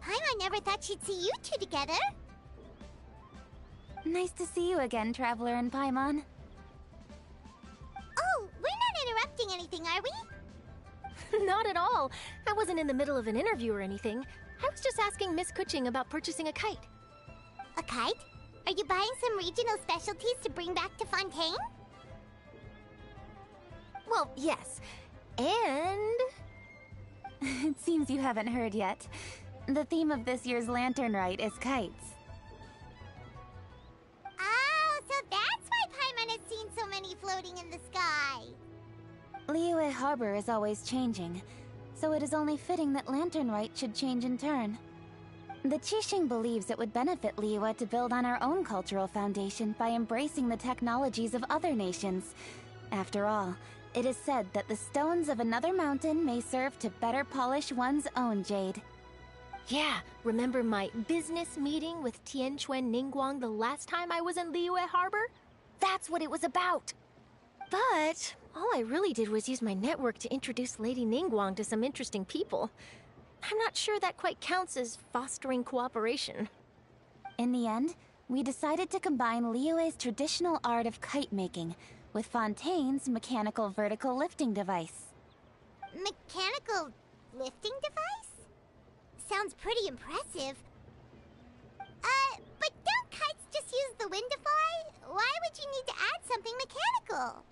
Paimon never thought she'd see you two together. Nice to see you again, Traveler and Paimon. Oh, we're not interrupting anything, are we? Not at all. I wasn't in the middle of an interview or anything. I was just asking Miss Kuching about purchasing a kite. A kite? Are you buying some regional specialties to bring back to Fontaine? Well, yes. And... It seems you haven't heard yet. The theme of this year's Lantern Rite is kites. Oh, so that's why Paimon has seen so many floating in the sky. Liyue Harbor is always changing, so it is only fitting that Lantern Rite should change in turn. The Qixing believes it would benefit Liyue to build on our own cultural foundation by embracing the technologies of other nations. After all, it is said that the stones of another mountain may serve to better polish one's own jade. yeah, remember my business meeting with Tianquan Ningguang the last time I was in Liyue Harbor? That's what it was about. But all I really did was use my network to introduce Lady Ningguang to some interesting people. I'm not sure that quite counts as fostering cooperation. In the end, we decided to combine Liyue's traditional art of kite making with Fontaine's mechanical vertical lifting device. Mechanical lifting device? Sounds pretty impressive. But don't kites just use the wind to fly? Why would you need to add something mechanical?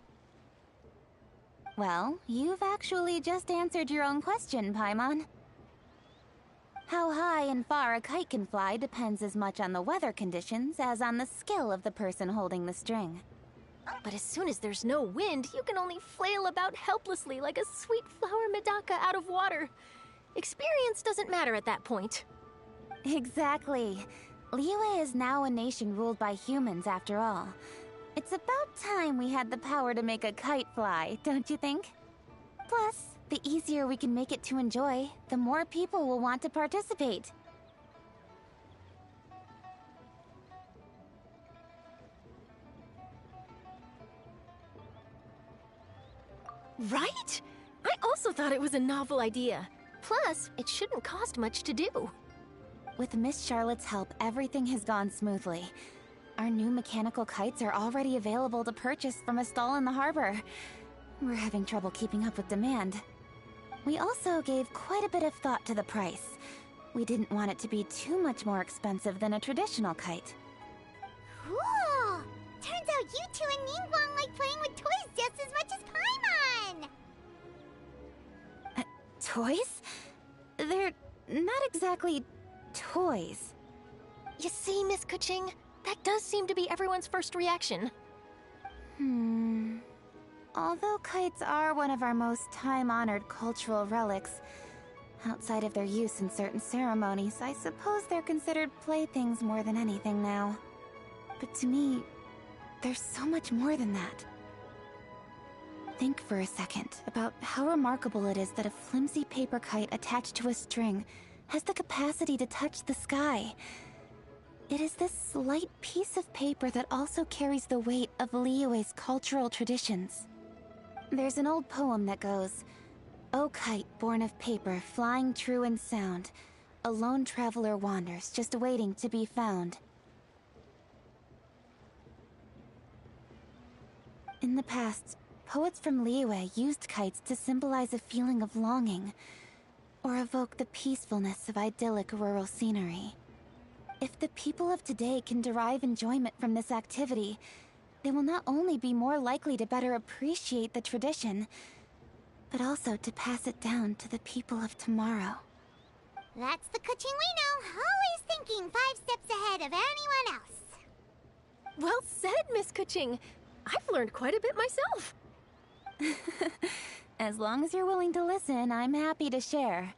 Well, you've actually just answered your own question, Paimon. How high and far a kite can fly depends as much on the weather conditions as on the skill of the person holding the string. But as soon as there's no wind, you can only flail about helplessly like a sweet flower medaka out of water. Experience doesn't matter at that point. Exactly. Liyue is now a nation ruled by humans, after all. It's about time we had the power to make a kite fly, don't you think? Plus, the easier we can make it to enjoy, the more people will want to participate. Right? I also thought it was a novel idea. Plus, it shouldn't cost much to do. With Miss Charlotte's help, everything has gone smoothly. Our new mechanical kites are already available to purchase from a stall in the harbor. We're having trouble keeping up with demand. We also gave quite a bit of thought to the price. We didn't want it to be too much more expensive than a traditional kite. Cool! Turns out you two and Ningguang like playing with toys just as much as Paimon! Toys? They're not exactly toys. You see, Miss Kuching? That does seem to be everyone's first reaction. Although kites are one of our most time-honored cultural relics, outside of their use in certain ceremonies, I suppose they're considered playthings more than anything now. But to me, there's so much more than that. Think for a second about how remarkable it is that a flimsy paper kite attached to a string has the capacity to touch the sky. It is this light piece of paper that also carries the weight of Liyue's cultural traditions. There's an old poem that goes, "O kite born of paper, flying true and sound, a lone traveler wanders, just waiting to be found." In the past, poets from Liyue used kites to symbolize a feeling of longing, or evoke the peacefulness of idyllic rural scenery. If the people of today can derive enjoyment from this activity, they will not only be more likely to better appreciate the tradition, but also to pass it down to the people of tomorrow. That's the Kuching we know, always thinking 5 steps ahead of anyone else. Well said, Miss Kuching. I've learned quite a bit myself. As long as you're willing to listen, I'm happy to share.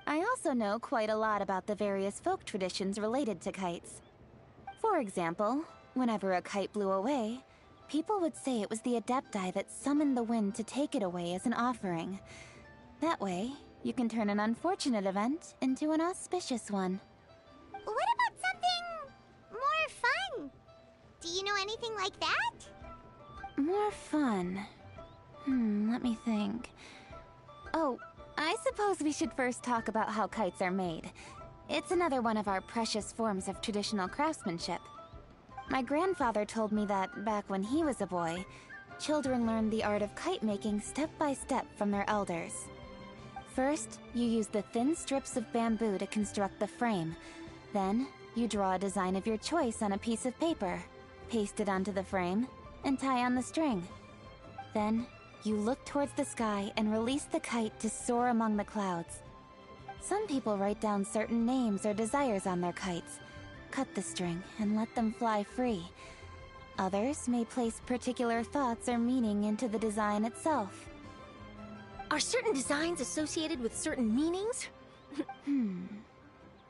I also know quite a lot about the various folk traditions related to kites. For example, whenever a kite blew away, people would say it was the Adepti that summoned the wind to take it away as an offering. That way, you can turn an unfortunate event into an auspicious one. What about something more fun? Do you know anything like that? More fun. Let me think. Oh, I suppose we should first talk about how kites are made. It's another one of our precious forms of traditional craftsmanship. My grandfather told me that back when he was a boy, children learned the art of kite making step by step from their elders. First, you use the thin strips of bamboo to construct the frame. Then, you draw a design of your choice on a piece of paper, paste it onto the frame, and tie on the string. Then, you look towards the sky and release the kite to soar among the clouds. Some people write down certain names or desires on their kites, cut the string, and let them fly free. Others may place particular thoughts or meaning into the design itself. Are certain designs associated with certain meanings?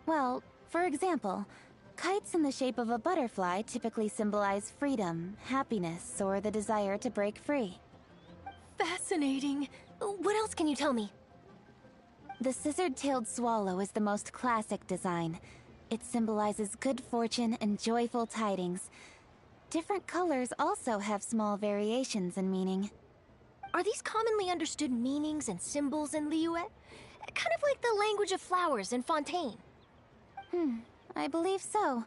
Well, for example, kites in the shape of a butterfly typically symbolize freedom, happiness, or the desire to break free. Fascinating. What else can you tell me? The scissored-tailed swallow is the most classic design. It symbolizes good fortune and joyful tidings. Different colors also have small variations in meaning. Are these commonly understood meanings and symbols in Liyue? Kind of like the language of flowers in Fontaine. I believe so.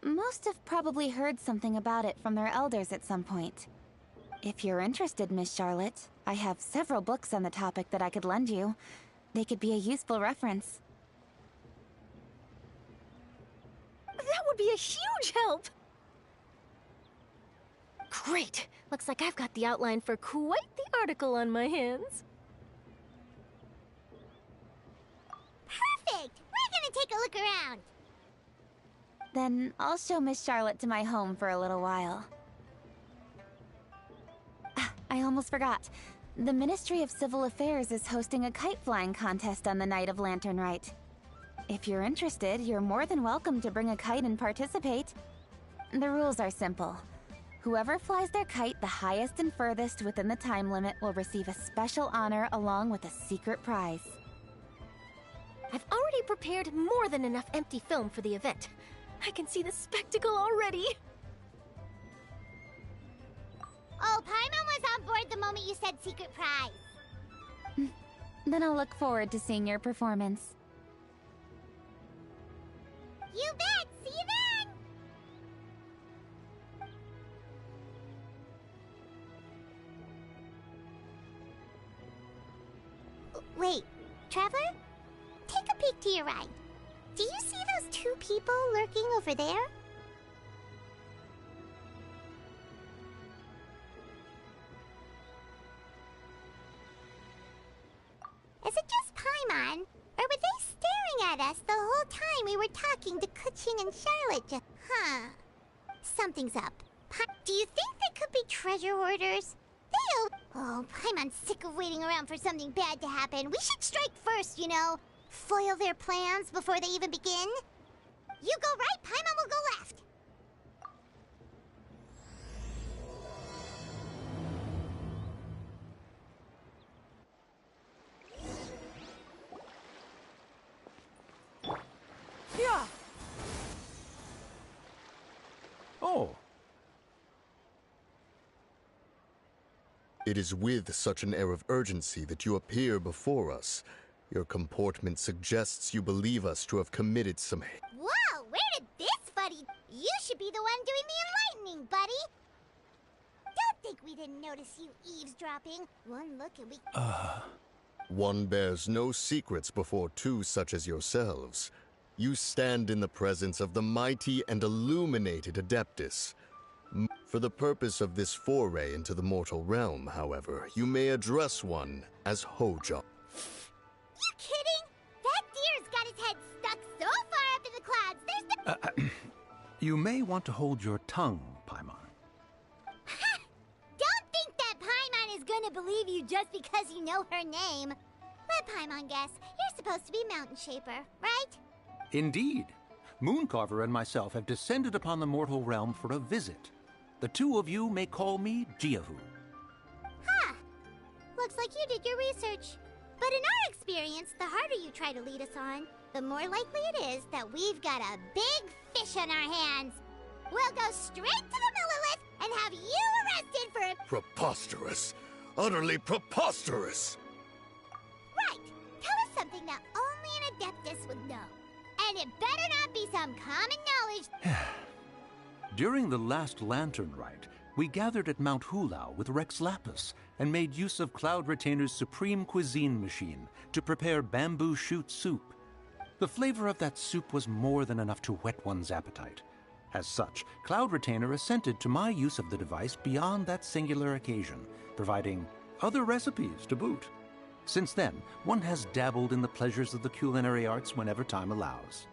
Most have probably heard something about it from their elders at some point. If you're interested, Miss Charlotte, I have several books on the topic that I could lend you. They could be a useful reference. That would be a huge help! Great! Looks like I've got the outline for quite the article on my hands. Perfect! We're gonna take a look around. Then I'll show Miss Charlotte to my home for a little while. I almost forgot. The Ministry of Civil Affairs is hosting a kite flying contest on the night of Lantern Rite. If you're interested, you're more than welcome to bring a kite and participate. The rules are simple. Whoever flies their kite the highest and furthest within the time limit will receive a special honor along with a secret prize. I've already prepared more than enough empty film for the event. I can see the spectacle already. Oh, Paimon was on board the moment you said secret prize. Then I'll look forward to seeing your performance. You bet! See you then! Wait, Traveler? Take a peek to your right. Do you see those two people lurking over there? Is it just Paimon? Or were they staring at us the whole time we were talking to Kuching and Charlotte? Huh. Something's up. Do you think they could be treasure hoarders? Oh, Paimon's sick of waiting around for something bad to happen. We should strike first, you know. Foil their plans before they even begin. You go right, Paimon will go left. Yeah. Oh. It is with such an air of urgency that you appear before us. Your comportment suggests you believe us to have committed some... Whoa, where did this buddy... You should be the one doing the enlightening, buddy. Don't think we didn't notice you eavesdropping. One look and we... One bears no secrets before two such as yourselves. You stand in the presence of the mighty and illuminated Adeptus. For the purpose of this foray into the mortal realm, however, you may address one as Hojo. You kidding? That deer's got his head stuck so far up in the clouds, there's no... You may want to hold your tongue, Paimon. Ha! Don't think that Paimon is gonna believe you just because you know her name. Let Paimon guess. You're supposed to be Mountain Shaper, right? Indeed. Mooncarver and myself have descended upon the mortal realm for a visit. The two of you may call me Jiahu. Huh. Looks like you did your research. But in our experience, the harder you try to lead us on, the more likely it is that we've got a big fish on our hands. We'll go straight to the Millilith and have you arrested for... Preposterous! Utterly preposterous! Right! Tell us something that only an Adeptus would know. And it better not be some common knowledge. During the last lantern rite, we gathered at Mount Hulao with Rex Lapis and made use of Cloud Retainer's supreme cuisine machine to prepare bamboo shoot soup. The flavor of that soup was more than enough to whet one's appetite. As such, Cloud Retainer assented to my use of the device beyond that singular occasion, providing other recipes to boot. Since then, one has dabbled in the pleasures of the culinary arts whenever time allows.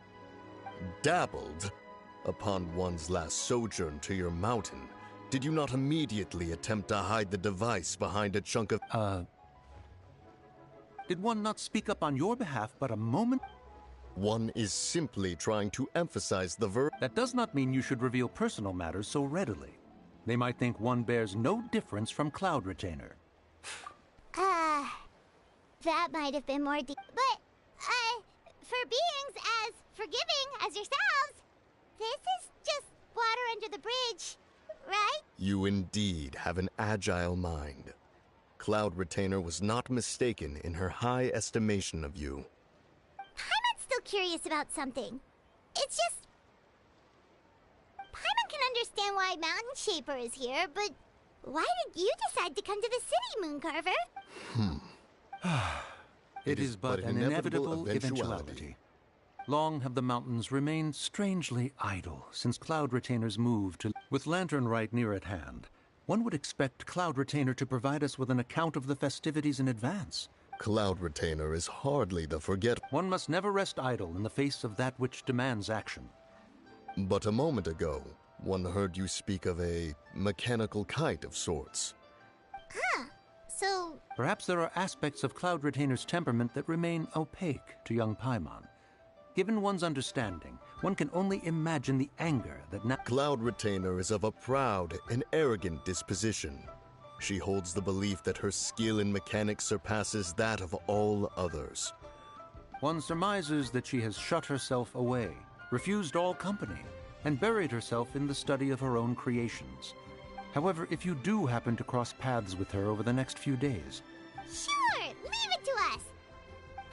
Dabbled? Upon one's last sojourn to your mountain, did you not immediately attempt to hide the device behind a chunk of— Did one not speak up on your behalf but a moment? One is simply trying to emphasize the verb. That does not mean you should reveal personal matters so readily. They might think one bears no difference from Cloud Retainer. That might have been more deep. But, for beings as forgiving as yourselves, this is just water under the bridge, right? You indeed have an agile mind. Cloud Retainer was not mistaken in her high estimation of you. Paimon's still curious about something. It's just... Paimon can understand why Mountain Shaper is here, but why did you decide to come to the city, Mooncarver? It is but an inevitable eventuality. Long have the mountains remained strangely idle since Cloud Retainer's move to... With Lantern Rite near at hand, one would expect Cloud Retainer to provide us with an account of the festivities in advance. Cloud Retainer is hardly the forget. One must never rest idle in the face of that which demands action. But a moment ago, one heard you speak of a mechanical kite of sorts. So... Perhaps there are aspects of Cloud Retainer's temperament that remain opaque to young Paimon. Given one's understanding, one can only imagine the anger that now... Cloud Retainer is of a proud and arrogant disposition. She holds the belief that her skill in mechanics surpasses that of all others. One surmises that she has shut herself away, refused all company, and buried herself in the study of her own creations. However, if you do happen to cross paths with her over the next few days... Sure! Leave it to us!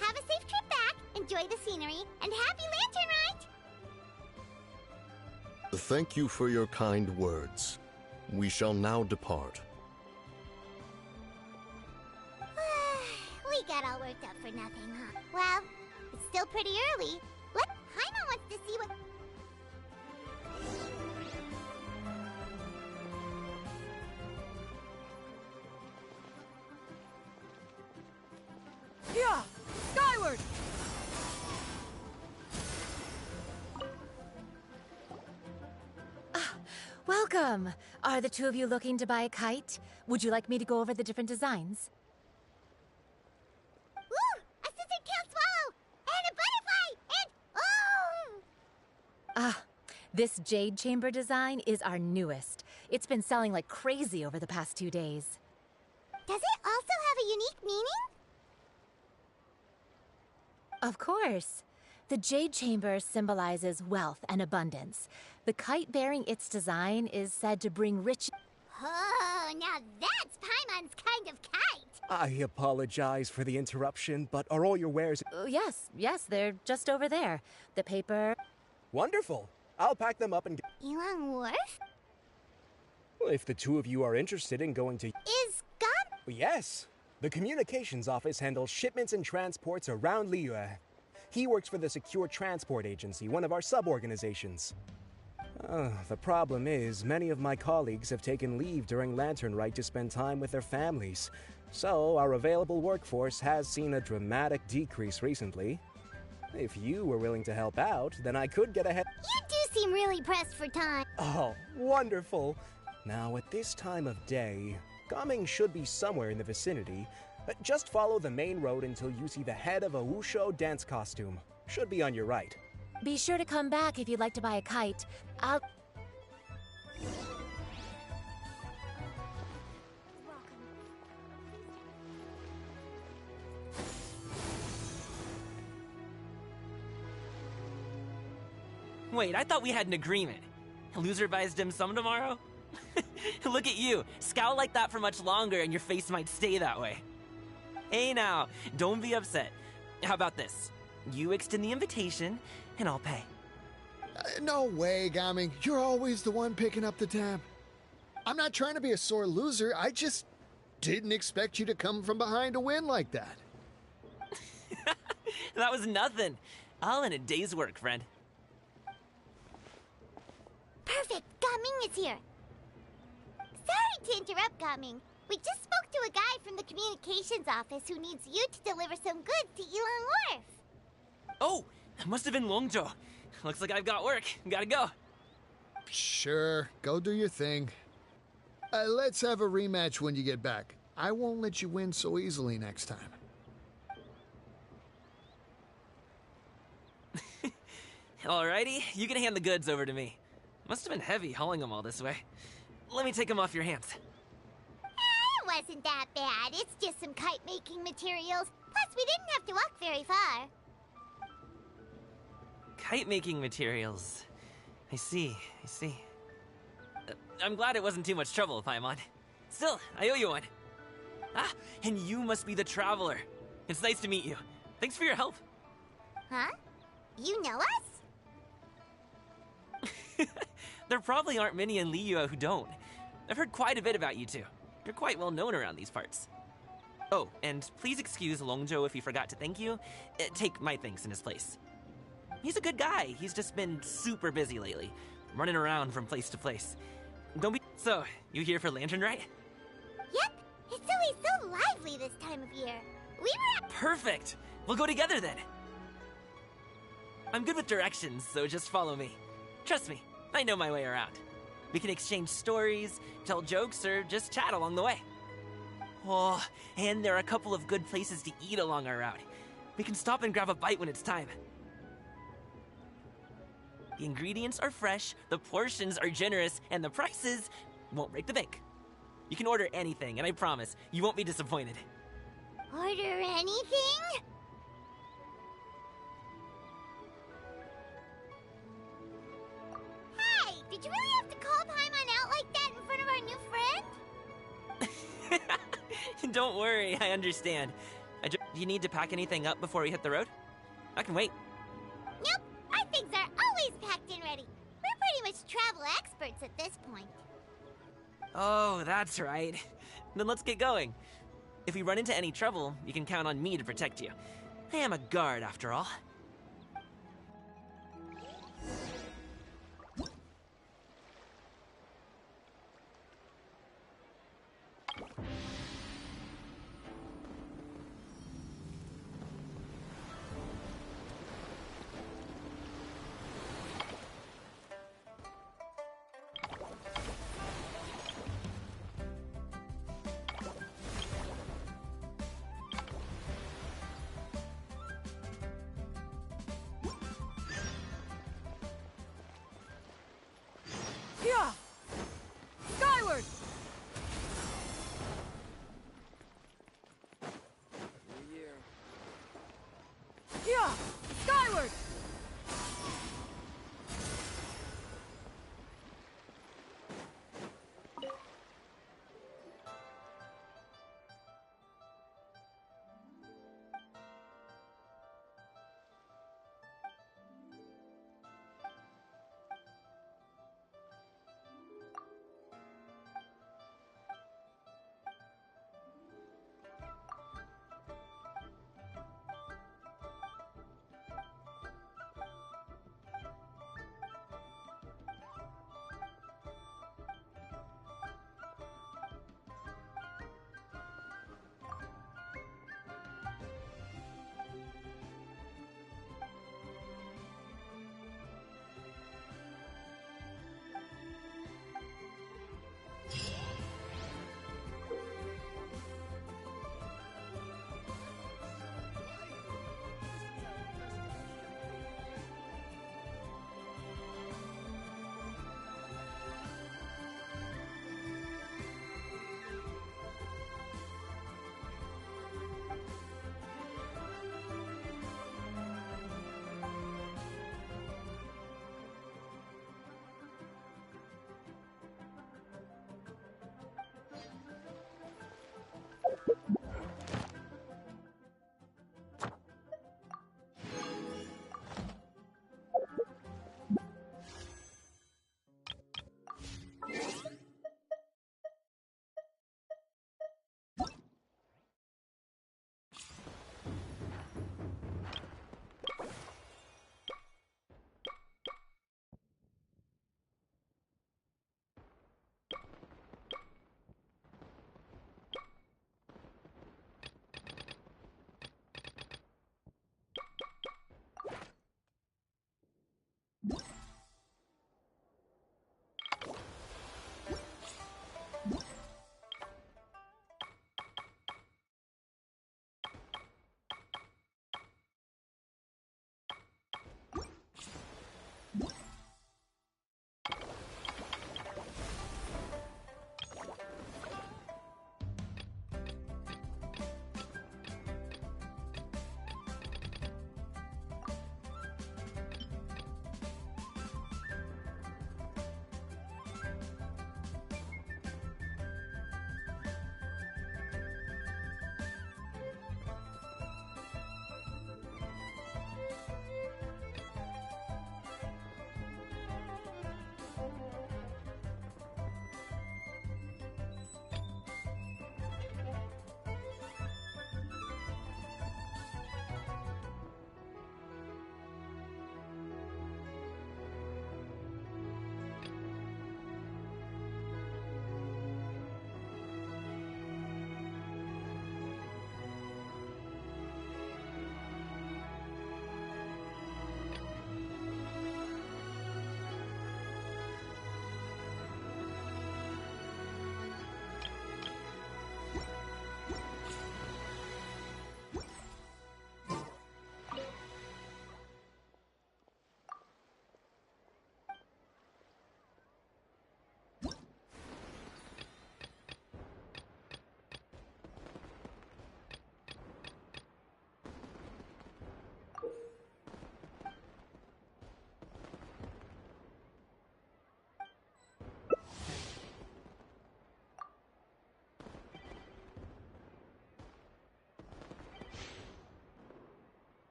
Have a safe trip back, enjoy the scenery, and happy Lantern Rite! Thank you for your kind words. We shall now depart. We got all worked up for nothing, huh? Well, it's still pretty early. Paimon wants to see what... Yeah! Skyward! Welcome! Are the two of you looking to buy a kite? Would you like me to go over the different designs? Ooh! A scissor-tailed swallow! And a butterfly! And... oh! This jade chamber design is our newest. It's been selling like crazy over the past 2 days. Does it also have a unique meaning? Of course. The jade chamber symbolizes wealth and abundance. The kite bearing its design is said to bring rich... Oh, now that's Paimon's kind of kite! I apologize for the interruption, but are all your wares... Yes, they're just over there. The paper... Wonderful! I'll pack them up and... Elon Wharf? If the two of you are interested in going to... Is gone? Yes! The communications office handles shipments and transports around Liyue. He works for the Secure Transport Agency, one of our sub-organizations. The problem is, many of my colleagues have taken leave during Lantern Rite to spend time with their families. So, our available workforce has seen a dramatic decrease recently. If you were willing to help out, then I could get ahead. You do seem really pressed for time. Oh, wonderful! Now, at this time of day, Gaming should be somewhere in the vicinity. Just follow the main road until you see the head of a Wushu dance costume. Should be on your right. Be sure to come back if you'd like to buy a kite. I'll... Wait, I thought we had an agreement. Loser buys dim sum tomorrow? Look at you. Scowl like that for much longer and your face might stay that way. Hey now, don't be upset. How about this? You extend the invitation, and I'll pay. No way, Gaming. You're always the one picking up the tab. I'm not trying to be a sore loser. I just didn't expect you to come from behind to win like that. That was nothing. All in a day's work, friend. Perfect! Gaming is here! Sorry to interrupt, Gaming. We just spoke to a guy from the communications office who needs you to deliver some goods to Yilong Wharf. Oh, that must have been Longzhou. Looks like I've got work. Gotta go. Sure, go do your thing. Let's have a rematch when you get back. I won't let you win so easily next time. Alrighty, you can hand the goods over to me. Must have been heavy hauling them all this way. Let me take them off your hands. It wasn't that bad. It's just some kite-making materials. Plus, we didn't have to walk very far. Kite-making materials. I see. I'm glad it wasn't too much trouble, Paimon. Still, I owe you one. Ah, and you must be the traveler. It's nice to meet you. Thanks for your help. Huh? You know us? There probably aren't many in Liyue who don't. I've heard quite a bit about you two. You're quite well known around these parts. Oh, and please excuse Longzhou if he forgot to thank you. Take my thanks in his place. He's a good guy. He's just been super busy lately, running around from place to place. Don't be... So, you here for Lantern, right? Yep. It's always so lively this time of year. We were... Perfect! We'll go together then. I'm good with directions, so just follow me. Trust me, I know my way around. We can exchange stories, tell jokes, or just chat along the way. Oh, and there are a couple of good places to eat along our route. We can stop and grab a bite when it's time. The ingredients are fresh, the portions are generous, and the prices won't break the bank. You can order anything, and I promise, you won't be disappointed. Order anything? Hey, did you really have to call Paimon out like that in front of our new friend? Don't worry, I understand. Do you need to pack anything up before we hit the road? I can wait. Nope, our things are always packed and ready. We're pretty much travel experts at this point. Oh, that's right. Then let's get going. If we run into any trouble, you can count on me to protect you. I am a guard, after all. Yeah! Skyward! Yeah! Skyward!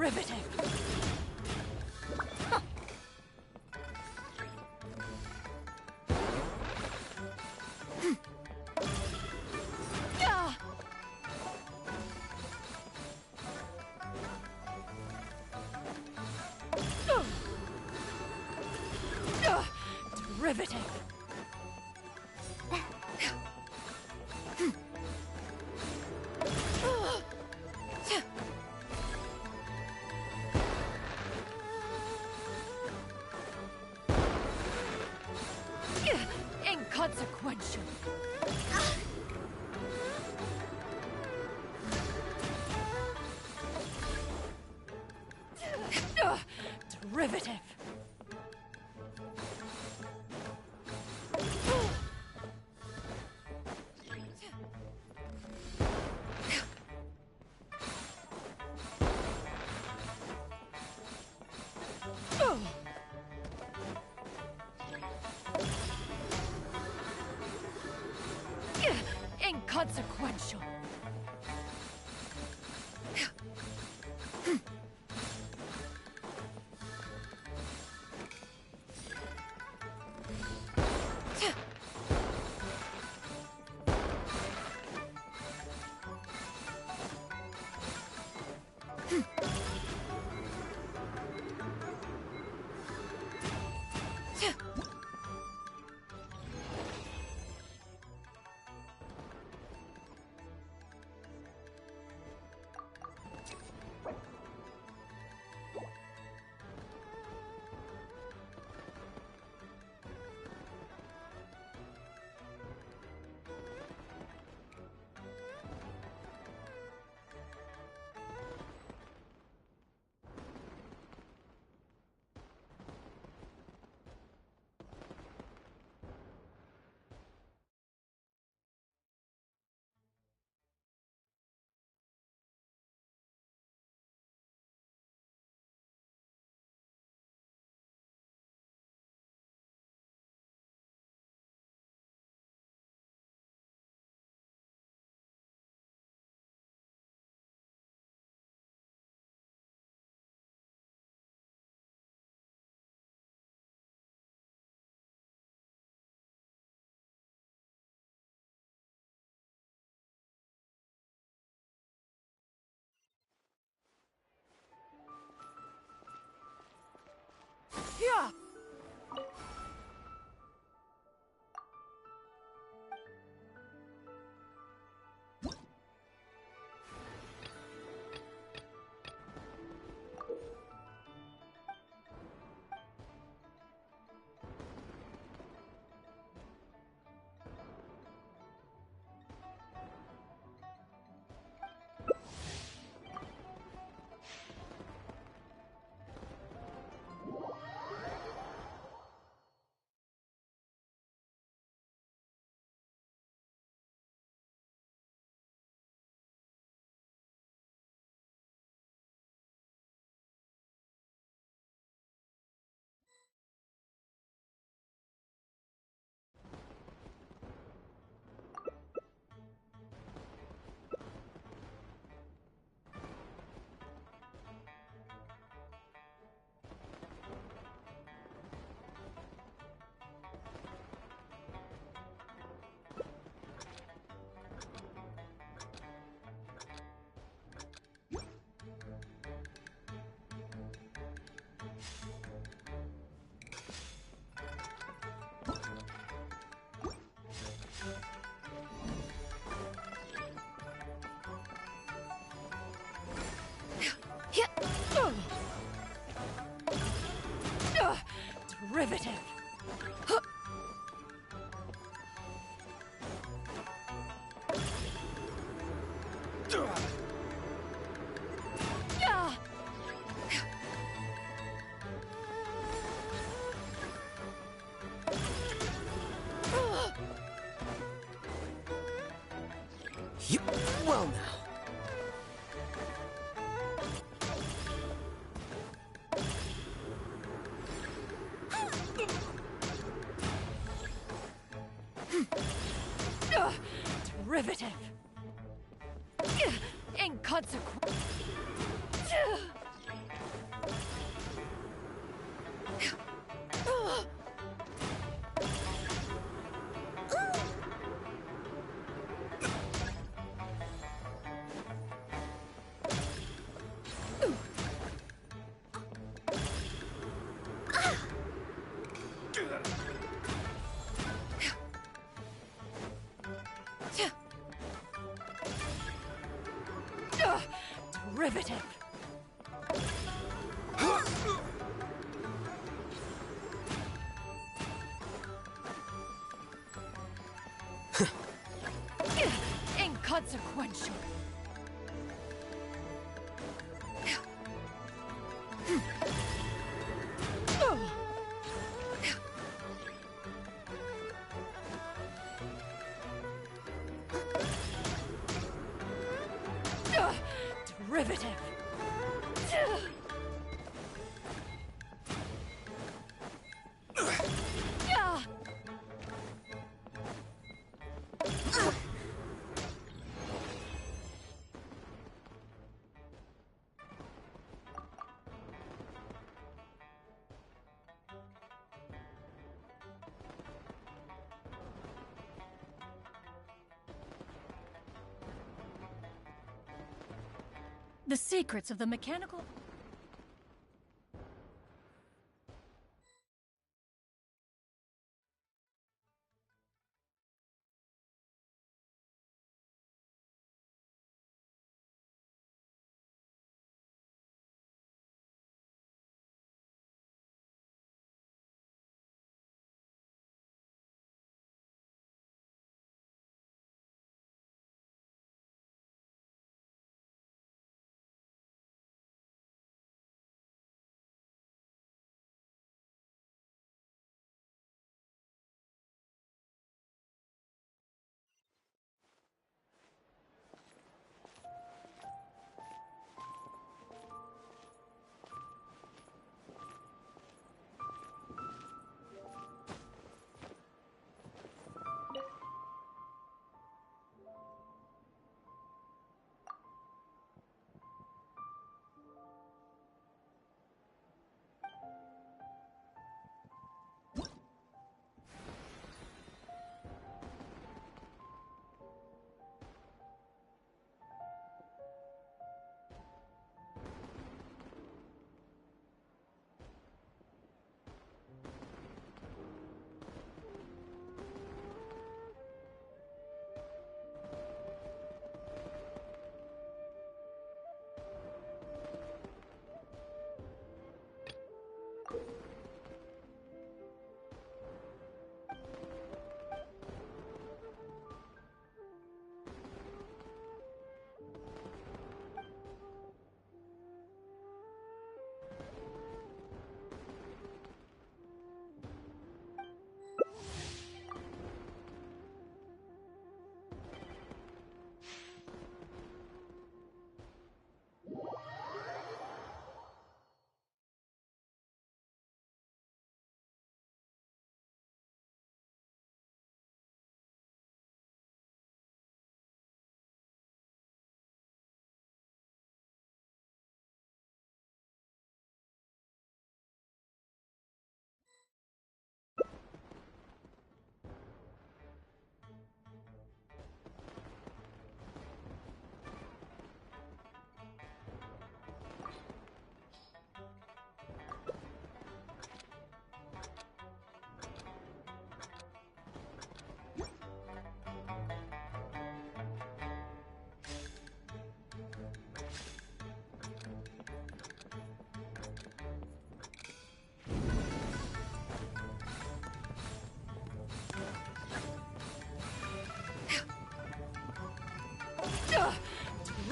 Derivative. Derivative. Inconsequential. Derivative. Inconsequential. Yeah. Derivative. Well now. Derivative. Inconsequential. The secrets of the mechanical...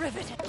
Riveted!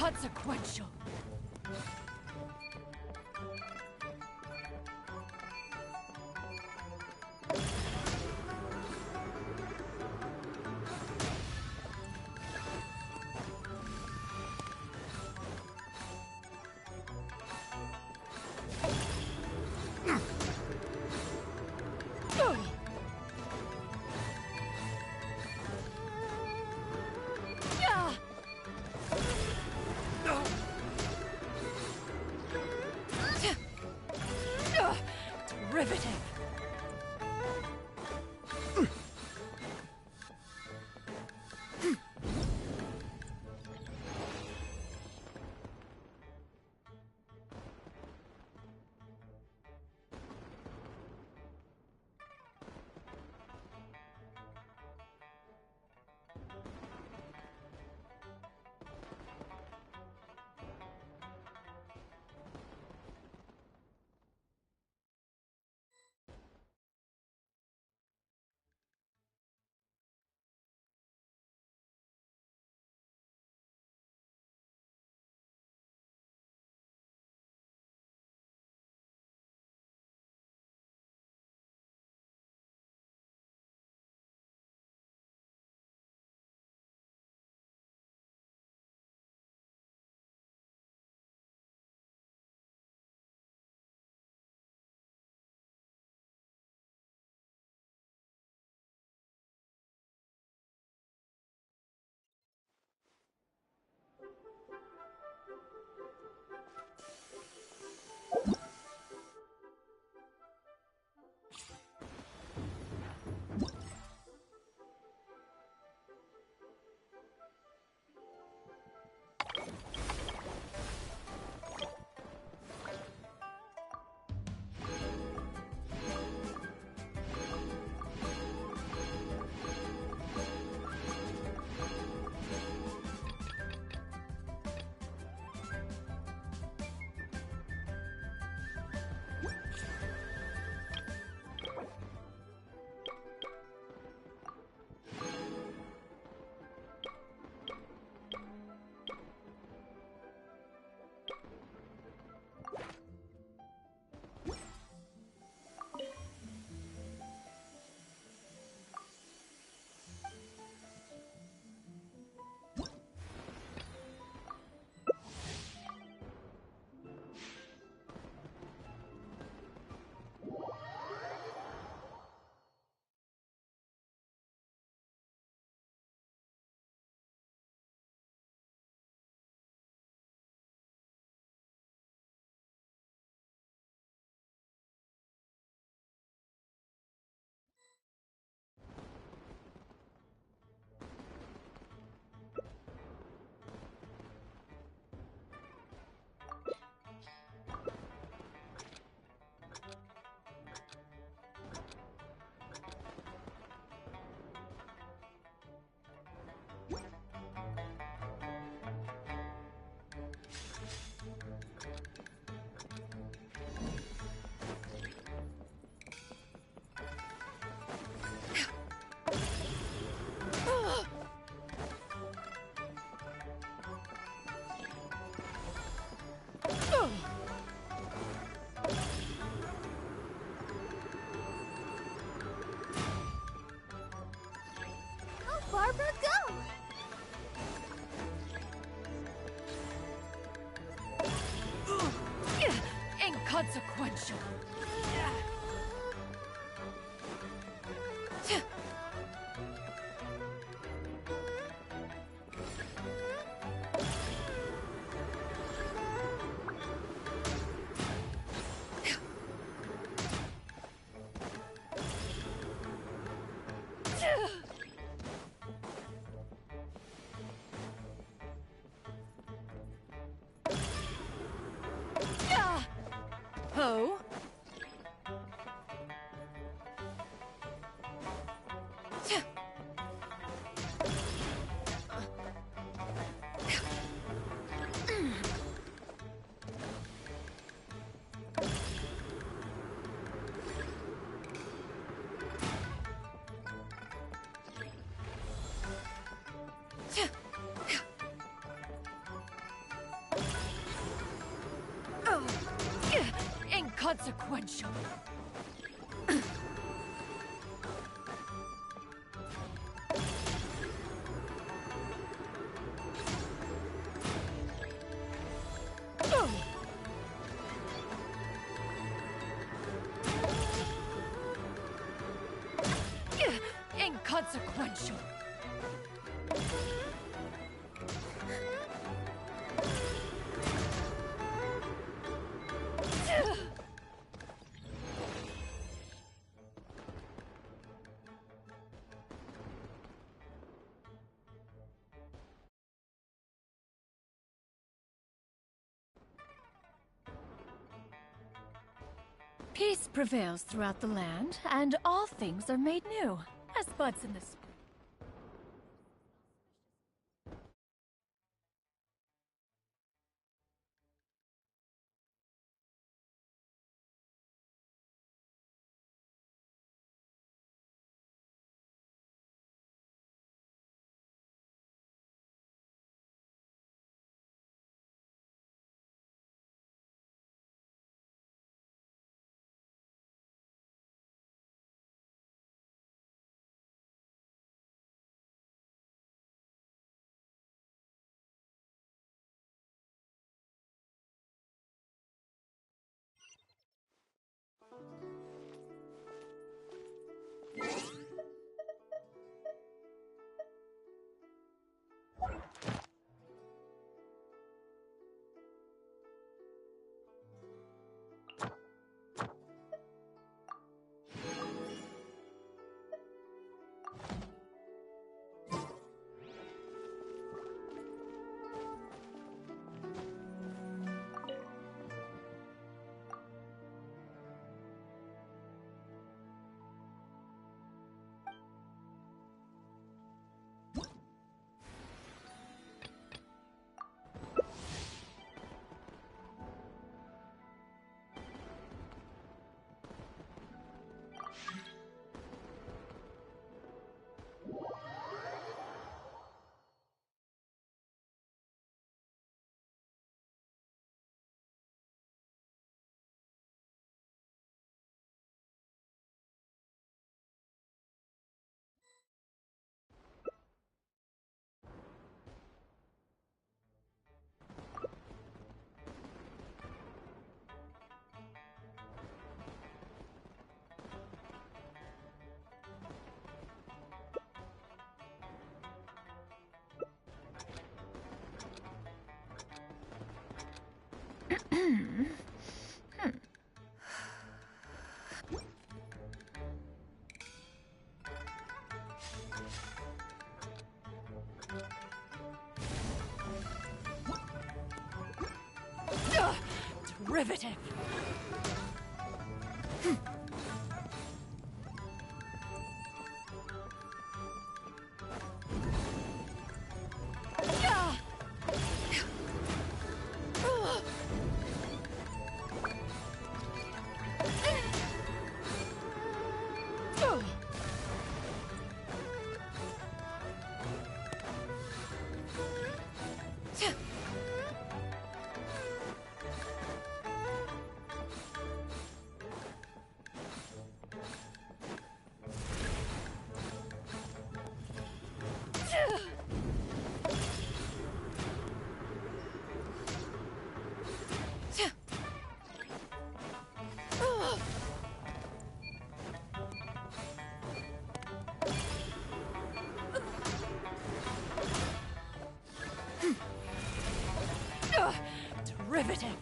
Inconsequential. Ho! Inconsequential. Inconsequential. Peace prevails throughout the land, and all things are made new, as buds in the spring. Derivative! Derivative!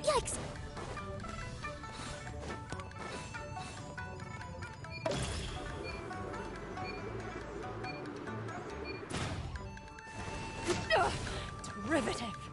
Yikes! SUSCRÍBETE!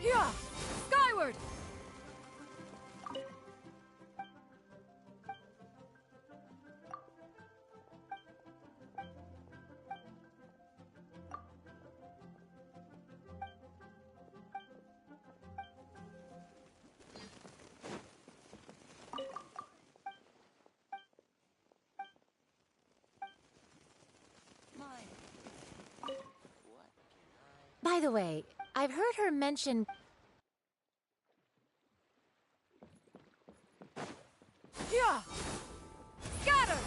Here! Skyward! By the way, I've heard her mention... Here! Scatter!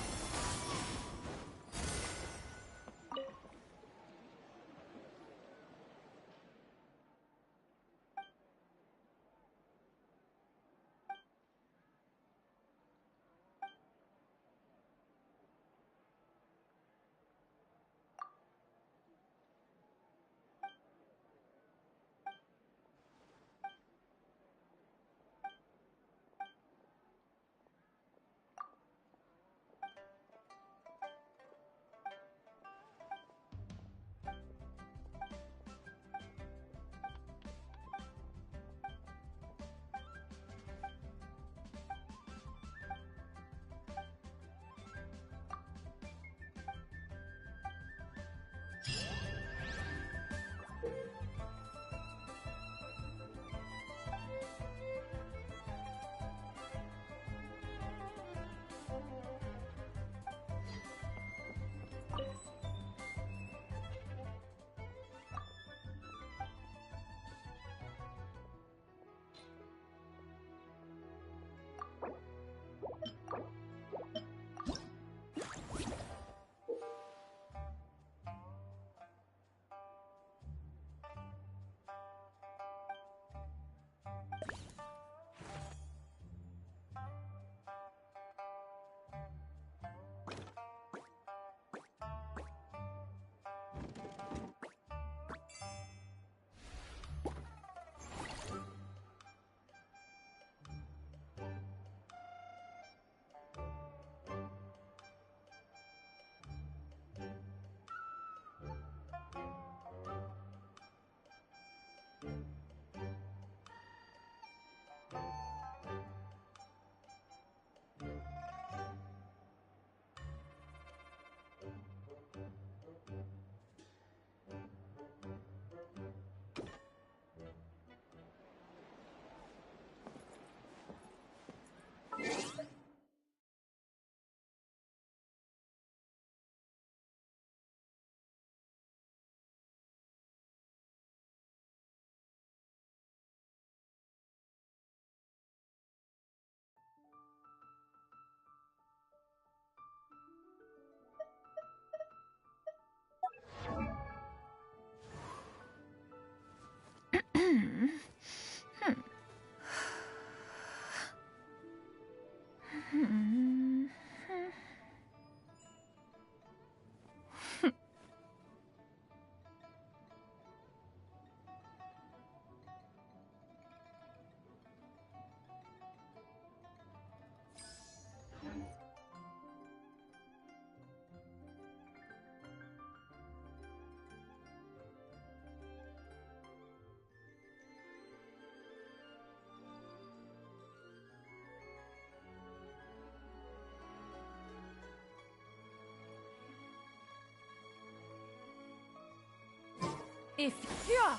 If yeah,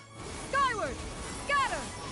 skyward, scatter.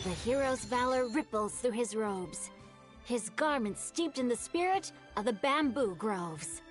The hero's valor ripples through his robes. His garments steeped in the spirit of the bamboo groves.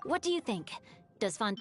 What do you think? Does Font...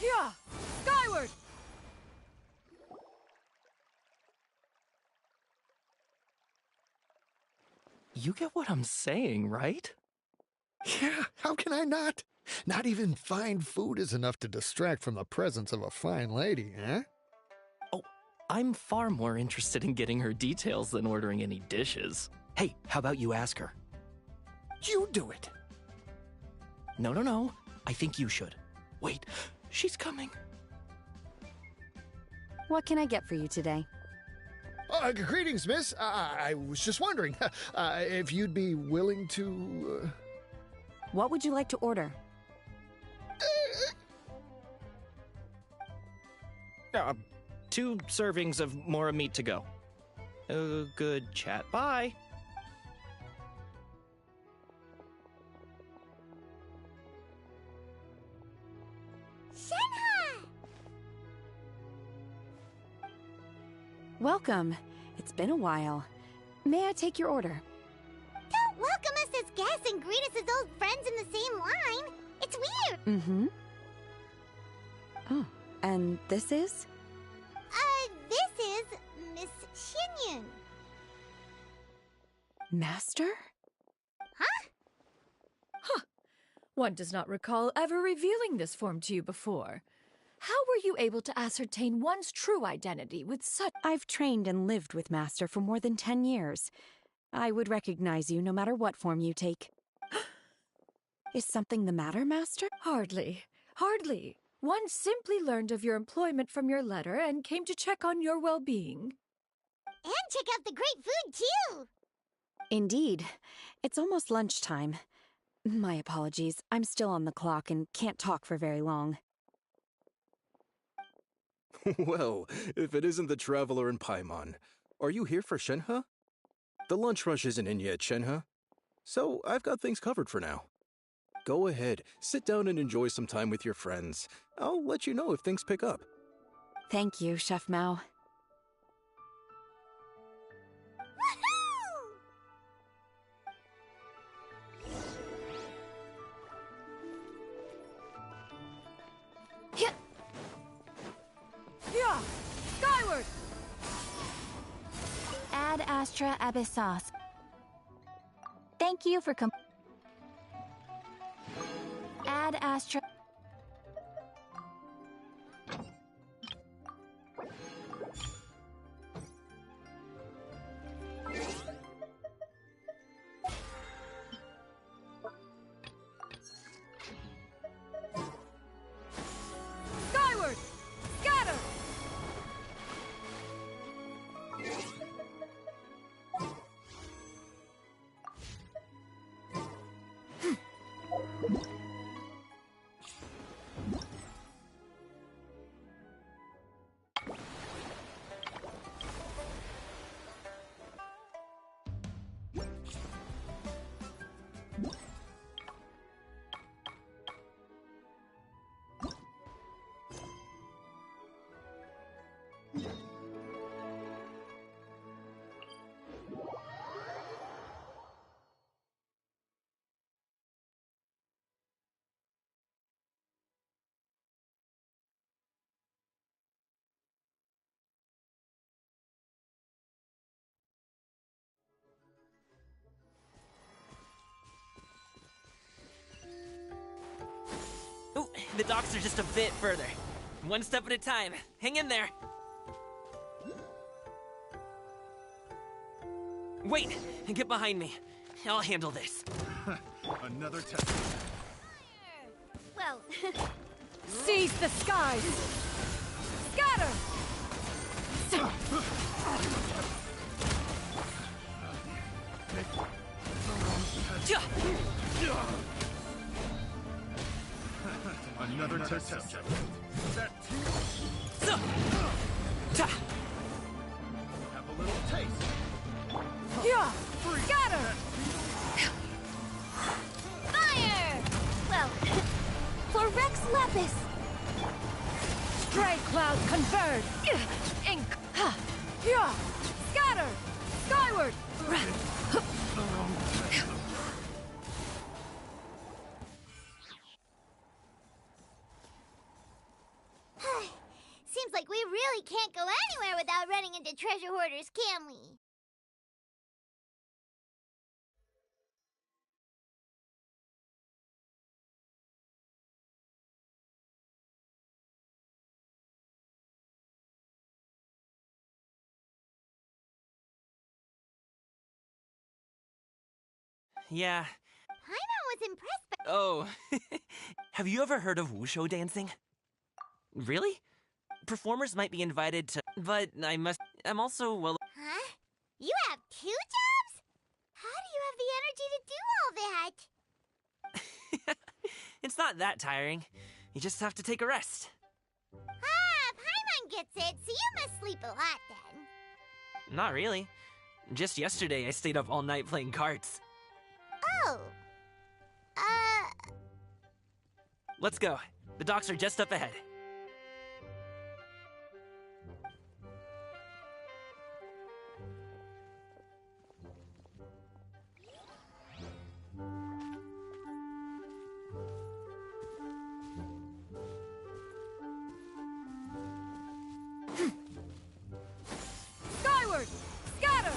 Yeah! Skyward! You get what I'm saying, right? Yeah, how can I not? Not even fine food is enough to distract from the presence of a fine lady, eh? Oh, I'm far more interested in getting her details than ordering any dishes. Hey, how about you ask her? You do it. No. I think you should. Wait, she's coming. What can I get for you today? Greetings, miss. I was just wondering if you'd be willing to... What would you like to order? 2 servings of mora meat to go. Good chat. Bye. Welcome. It's been a while. May I take your order? Don't welcome us as guests and greet us as old friends in the same line. It's weird. Mm-hmm. Oh, and this is? This is Miss Xinyun. Master? One does not recall ever revealing this form to you before. How were you able to ascertain one's true identity with such... I've trained and lived with Master for more than 10 years. I would recognize you no matter what form you take. Is something the matter, Master? Hardly. One simply learned of your employment from your letter and came to check on your well-being. And check out the great food, too. Indeed. It's almost lunchtime. My apologies. I'm still on the clock and can't talk for very long. Well, if it isn't the Traveler in Paimon, are you here for Shenhe? The lunch rush isn't in yet, Shenhe. So I've got things covered for now. Go ahead, sit down and enjoy some time with your friends. I'll let you know if things pick up. Thank you, Chef Mao. Yeah! Skyward! Ad Astra Abyssos. Thank you for Ad Astra... Skyward! Scatter! The docks are just a bit further. One step at a time. Hang in there. Wait! Get behind me. I'll handle this. Another test. Well, Seize the skies! Scatter! Another test. That have a little taste. Yeah! Scatter! fire! Well, for Rex Lapis! Stray cloud converge! Ink! Yeah! Scatter! Skyward! Seems like we really can't go anywhere without running into treasure hoarders, can we? Yeah. Paimon was impressed by— Oh. Have you ever heard of wushu dancing? Really? Performers might be invited to, but I'm also, well... Huh? You have 2 jobs? How do you have the energy to do all that? It's not that tiring. You just have to take a rest. Ah, Paimon gets it, so you must sleep a lot then. Not really. Just yesterday, I stayed up all night playing cards. Oh. Let's go. The docks are just up ahead. Skyward! Scatter!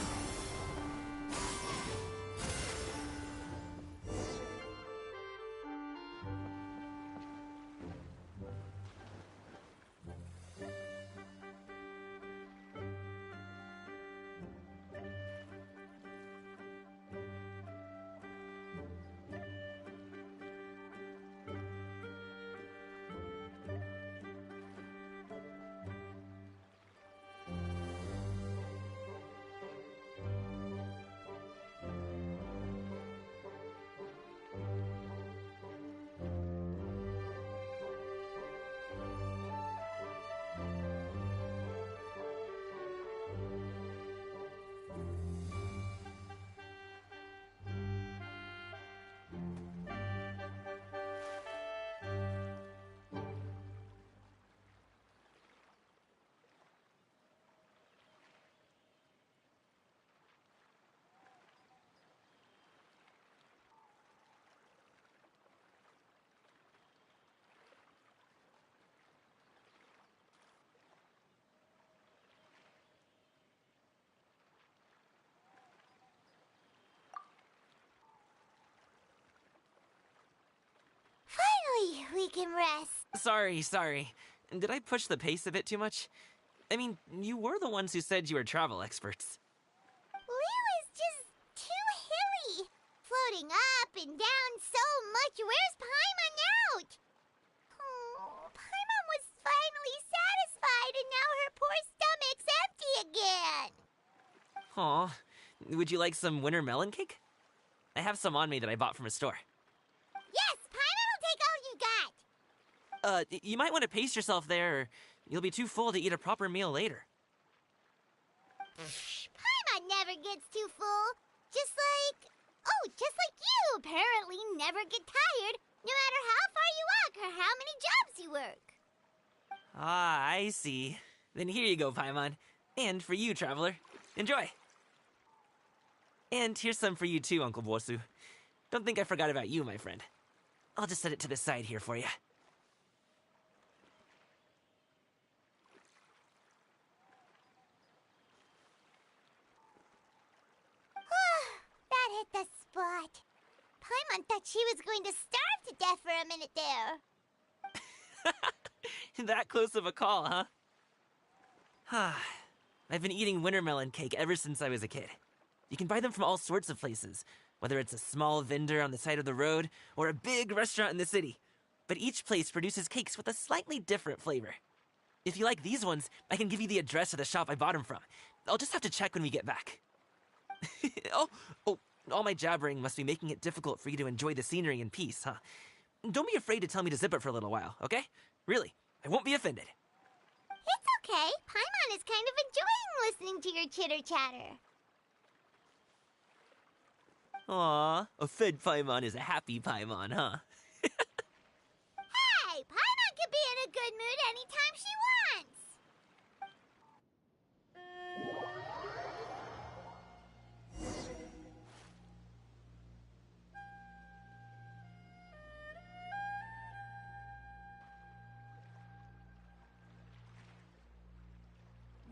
Finally, we can rest. Sorry. Did I push the pace a bit too much? I mean, you were the ones who said you were travel experts. Liu is just too hilly. Floating up and down so much. Where's Paimon out? Oh, Paimon was finally satisfied and now her poor stomach's empty again. Aw. Would you like some winter melon cake? I have some on me that I bought from a store. Yes, Paimon will take all you got. You might want to pace yourself there, or you'll be too full to eat a proper meal later. Paimon never gets too full. Just like you apparently never get tired, no matter how far you walk or how many jobs you work. Ah, I see. Then here you go, Paimon. And for you, traveler. Enjoy. And here's some for you too, Uncle Bosu. Don't think I forgot about you, my friend. I'll just set it to the side here for you. That hit the spot. Paimon thought she was going to starve to death for a minute there. That close of a call, huh? I've been eating wintermelon cake ever since I was a kid. You can buy them from all sorts of places, whether it's a small vendor on the side of the road or a big restaurant in the city. But each place produces cakes with a slightly different flavor. If you like these ones, I can give you the address of the shop I bought them from. I'll just have to check when we get back. Oh, all my jabbering must be making it difficult for you to enjoy the scenery in peace, huh? Don't be afraid to tell me to zip it for a little while, okay? Really, I won't be offended. It's okay. Paimon is kind of enjoying listening to your chitter-chatter. Aw, a fed Paimon is a happy Paimon, huh? Hey, Paimon can be in a good mood anytime she wants.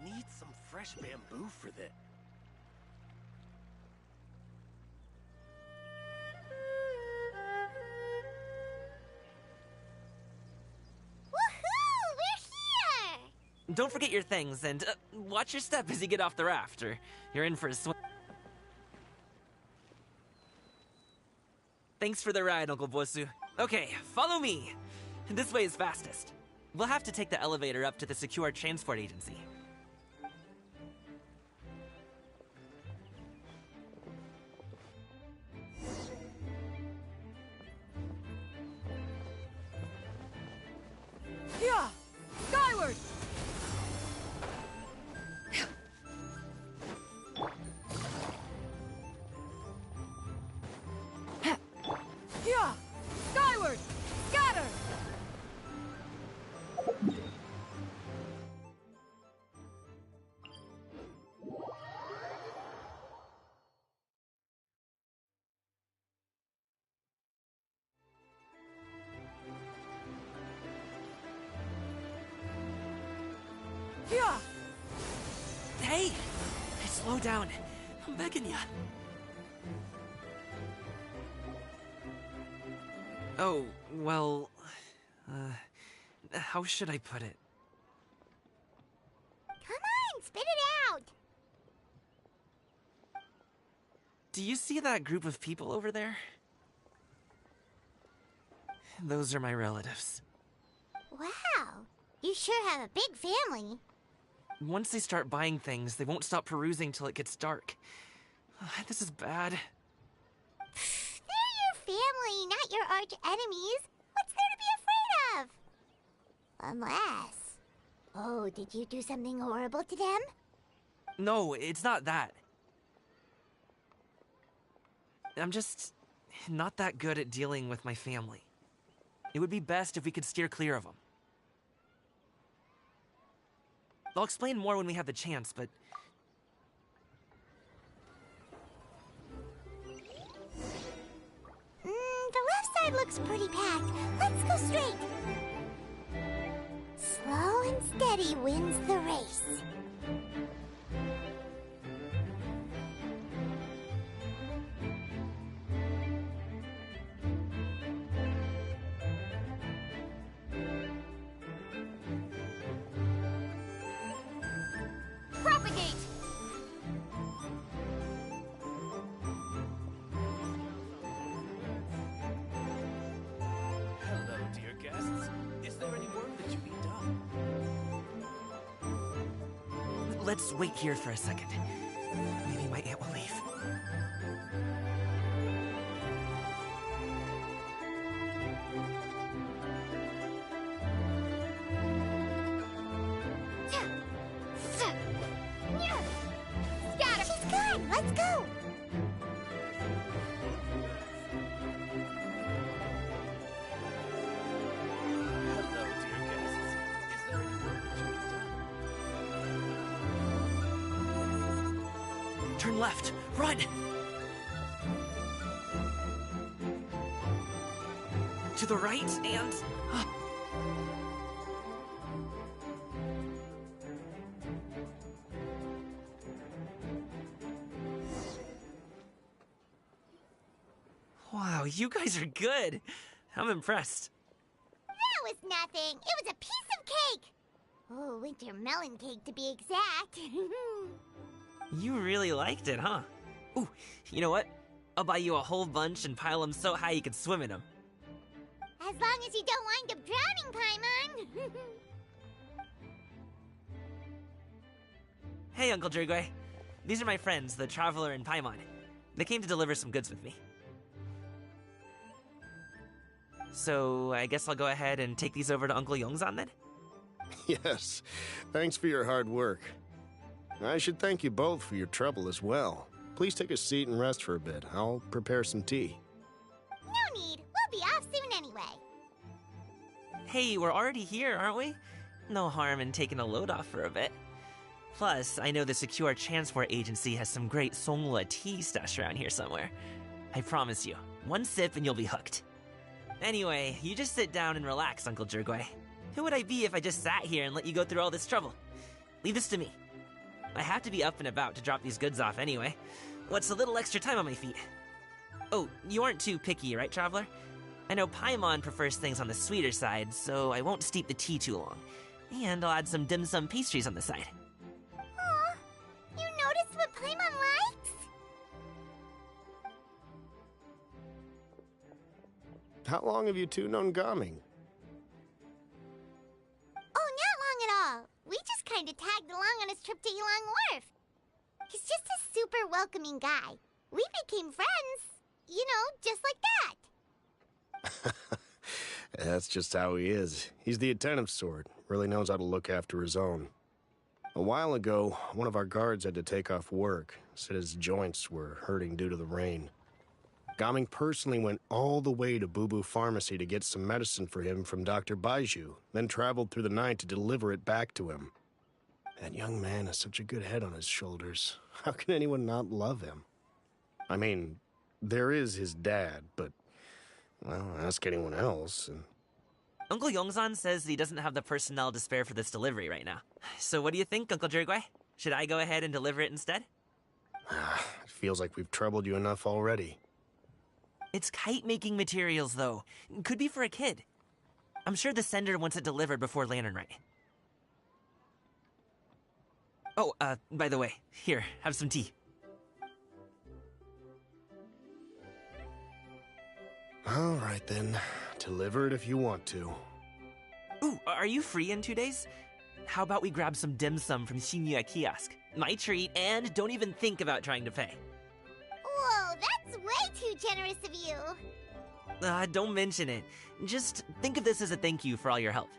Need some fresh bamboo for this. Woohoo! We're here! Don't forget your things, and watch your step as you get off the raft, or you're in for a swim. Thanks for the ride, Uncle Bosu. Okay, follow me. This way is fastest. We'll have to take the elevator up to the secure transport agency. Yeah! Skyward! Yeah! Skyward! Scatter! Yeah! Hey! Slow down. I'm begging ya. Oh, well... how should I put it? Come on, spit it out! Do you see that group of people over there? Those are my relatives. Wow, you sure have a big family. Once they start buying things, they won't stop perusing till it gets dark. This is bad. They're your family, not your arch enemies. What's there to be afraid of? Unless... Oh, did you do something horrible to them? No, it's not that. I'm just not that good at dealing with my family. It would be best if we could steer clear of them. I'll explain more when we have the chance, but... The left side looks pretty packed. Let's go straight. Slow and steady wins the race. Propagate! Hello, dear guests. Is there any work that you need done? Let's wait here for a second. Maybe my aunt will leave. Scatter! She's good! Let's go! Hello, dear guests. Is there any work that you need done? Turn left! Run! To the right, and... Wow, you guys are good. I'm impressed. That was nothing. It was a piece of cake. Oh, winter melon cake to be exact. You really liked it, huh? Ooh, you know what? I'll buy you a whole bunch and pile them so high you can swim in them. As long as you don't wind up drowning, Paimon. Hey, Uncle Jirgwe. These are my friends, the Traveler and Paimon. They came to deliver some goods with me. So, I guess I'll go ahead and take these over to Uncle Yongzan then? Yes, thanks for your hard work. I should thank you both for your trouble as well. Please take a seat and rest for a bit. I'll prepare some tea. No need. We'll be off soon anyway. Hey, we're already here, aren't we? No harm in taking a load off for a bit. Plus, I know the Secure Transport Agency has some great Songhua tea stashed around here somewhere. I promise you, one sip and you'll be hooked. Anyway, you just sit down and relax, Uncle Jirgwe. Who would I be if I just sat here and let you go through all this trouble? Leave this to me. I have to be up and about to drop these goods off anyway. What's a little extra time on my feet? Oh, you aren't too picky, right, Traveler? I know Paimon prefers things on the sweeter side, so I won't steep the tea too long. And I'll add some dim sum pastries on the side. Aw, you noticed what Paimon likes? How long have you two known Gaming? Oh, not long at all. We just kind of tagged along on his trip to Yulong Wharf. He's just a super welcoming guy. We became friends, you know, just like that. That's just how he is. He's the attentive sort. Really knows how to look after his own. A while ago, one of our guards had to take off work. Said his joints were hurting due to the rain. Gaming personally went all the way to Boo Boo Pharmacy to get some medicine for him from Dr. Baiju, then traveled through the night to deliver it back to him. That young man has such a good head on his shoulders. How can anyone not love him? I mean, there is his dad, but, well, ask anyone else, and... Uncle Yongzan says he doesn't have the personnel to spare for this delivery right now. So what do you think, Uncle Jirgwe? Should I go ahead and deliver it instead? It feels like we've troubled you enough already. It's kite-making materials, though. Could be for a kid. I'm sure the sender wants it delivered before Lantern Rite. Oh, by the way, here, have some tea. All right, then. Deliver it if you want to. Ooh, are you free in 2 days? How about we grab some dim sum from Shinya Kiosk? My treat, and don't even think about trying to pay. Whoa, that's way too generous of you. Don't mention it. Just think of this as a thank you for all your help.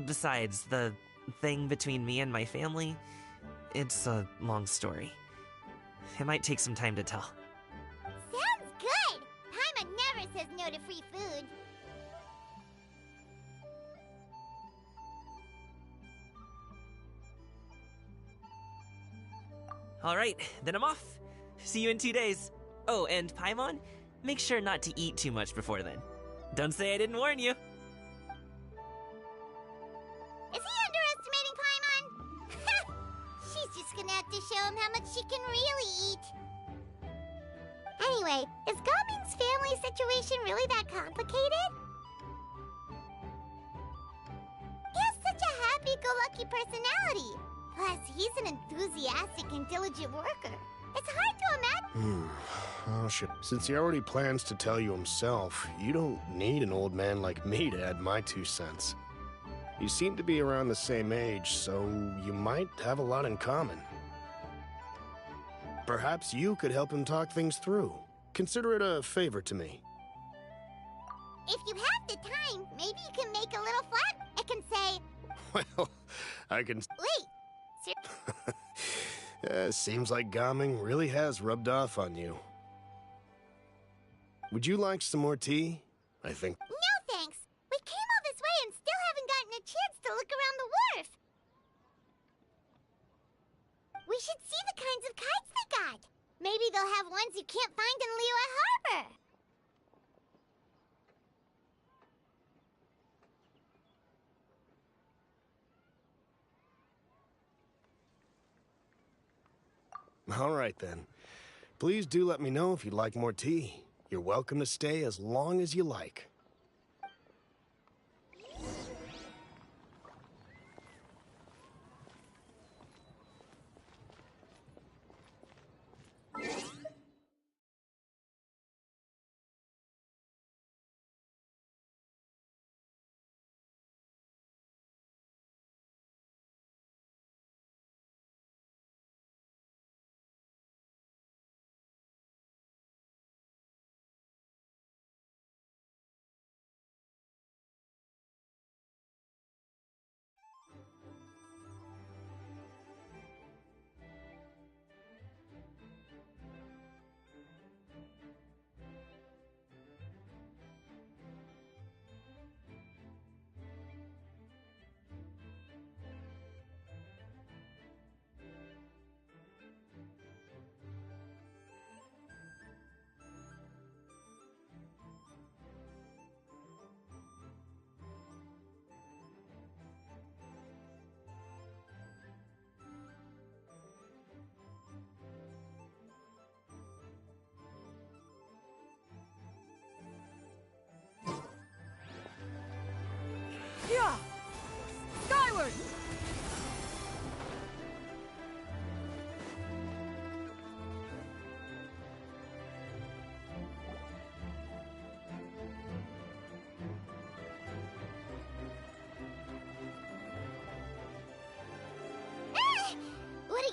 Besides, the thing between me and my family, it's a long story. It might take some time to tell. Sounds good! Paimon never says no to free food. Alright, then I'm off. See you in 2 days. Oh, and Paimon, make sure not to eat too much before then. Don't say I didn't warn you. Is he underestimating Paimon? She's just gonna have to show him how much she can really eat. Anyway, is Gaming's family situation really that complicated? He has such a happy-go-lucky personality. Plus, he's an enthusiastic and diligent worker. It's hard to imagine. Oh, shit. Since he already plans to tell you himself, you don't need an old man like me to add my 2 cents. You seem to be around the same age, so you might have a lot in common. Perhaps you could help him talk things through. Consider it a favor to me. If you have the time, maybe you can make a little flap. I can say... Well, I can... Wait! Seems like Gaming really has rubbed off on you. Would you like some more tea? I think... No, thanks. We came all this way and still haven't gotten a chance to look around the wharf. We should see the kinds of kites they got. Maybe they'll have ones you can't find in Liyue Harbor. All right, then. Please do let me know if you'd like more tea. You're welcome to stay as long as you like.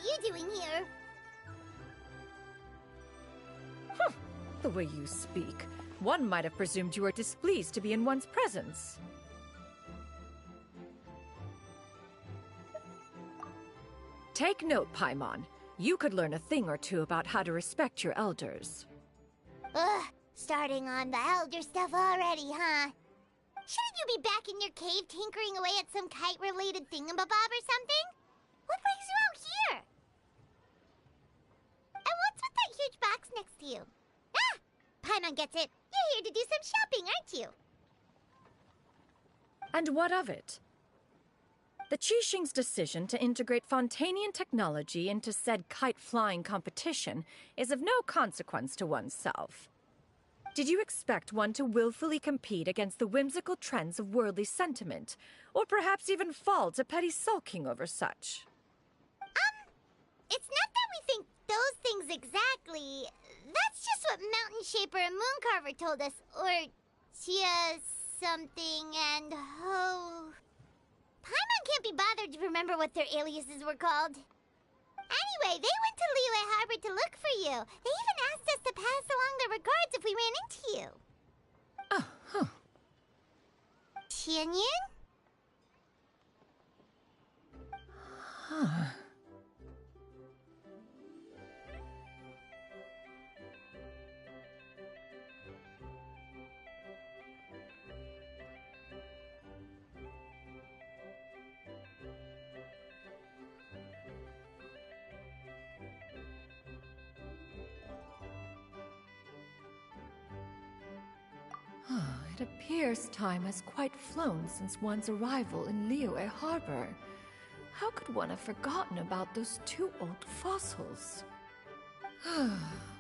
are you doing here? The way you speak, one might have presumed you were displeased to be in one's presence. Take note, Paimon. You could learn a thing or two about how to respect your elders. Ugh, starting on the elder stuff already, huh? Shouldn't you be back in your cave tinkering away at some kite-related thingamabob or something? What brings you out here? And what's with that huge box next to you? Ah! Paimon gets it. You're here to do some shopping, aren't you? And what of it? The Qixing's decision to integrate Fontanian technology into said kite-flying competition is of no consequence to oneself. Did you expect one to willfully compete against the whimsical trends of worldly sentiment, or perhaps even fall to petty sulking over such? It's not that we think those things exactly. That's just what Mountain Shaper and Mooncarver told us, or Chia something and Ho. Paimon can't be bothered to remember what their aliases were called. Anyway, they went to Liyue Harbor to look for you. They even asked us to pass along their regards if we ran into you. Oh, huh. Tianyun? Huh. It appears time has quite flown since one's arrival in Liyue Harbor. How could one have forgotten about those two old fossils?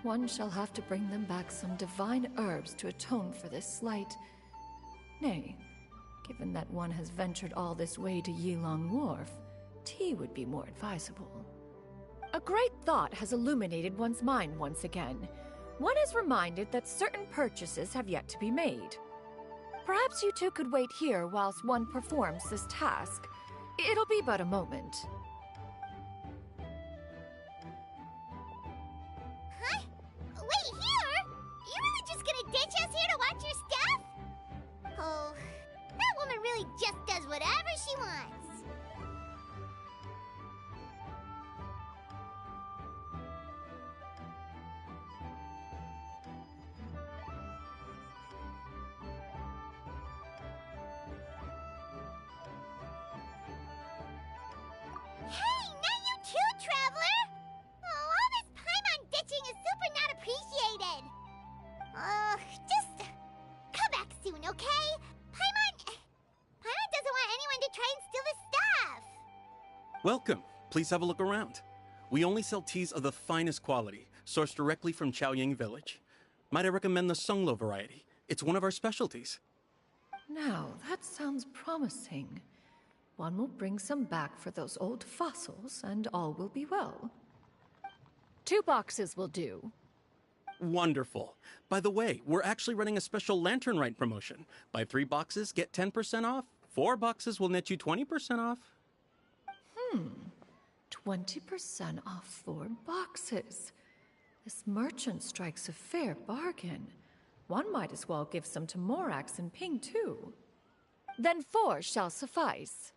One shall have to bring them back some divine herbs to atone for this slight. Nay, given that one has ventured all this way to Yilong Wharf, tea would be more advisable. A great thought has illuminated one's mind once again. One is reminded that certain purchases have yet to be made. Perhaps you two could wait here whilst one performs this task. It'll be but a moment. Huh? Wait here? You really just gonna ditch us here to watch your stuff? Oh, that woman really just does whatever she wants. Hey, not you too, Traveler! Oh, all this Paimon ditching is super not appreciated. Just come back soon, okay? Paimon doesn't want anyone to try and steal his stuff. Welcome. Please have a look around. We only sell teas of the finest quality, sourced directly from Chaoying Village. Might I recommend the Sunglo variety? It's one of our specialties. Now, that sounds promising. One will bring some back for those old fossils, and all will be well. 2 boxes will do. Wonderful. By the way, we're actually running a special Lantern Rite promotion. Buy 3 boxes, get 10% off. 4 boxes will net you 20% off. 20% off 4 boxes. This merchant strikes a fair bargain. One might as well give some to Morax and Ping, too. Then 4 shall suffice.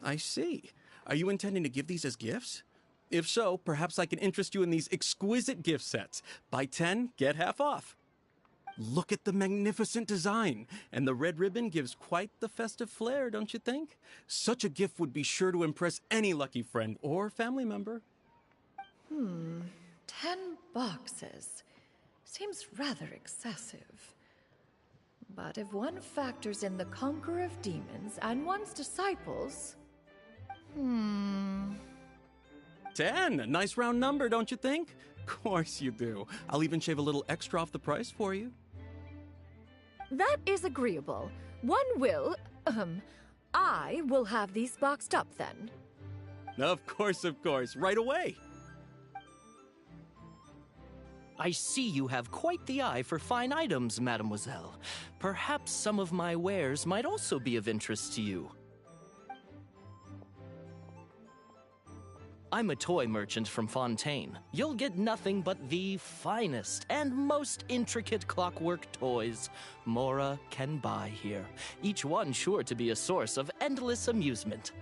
I see. Are you intending to give these as gifts? If so, perhaps I can interest you in these exquisite gift sets. Buy 10, get half off. Look at the magnificent design, and the red ribbon gives quite the festive flair, don't you think? Such a gift would be sure to impress any lucky friend or family member. 10 boxes. Seems rather excessive. But if one factors in the Conqueror of Demons and one's disciples... 10! Nice round number, don't you think? Course you do. I'll even shave a little extra off the price for you. That is agreeable. One will... I will have these boxed up then. Of course, right away. I see you have quite the eye for fine items, mademoiselle. Perhaps some of my wares might also be of interest to you. I'm a toy merchant from Fontaine. You'll get nothing but the finest and most intricate clockwork toys Mora can buy here. Each one sure to be a source of endless amusement.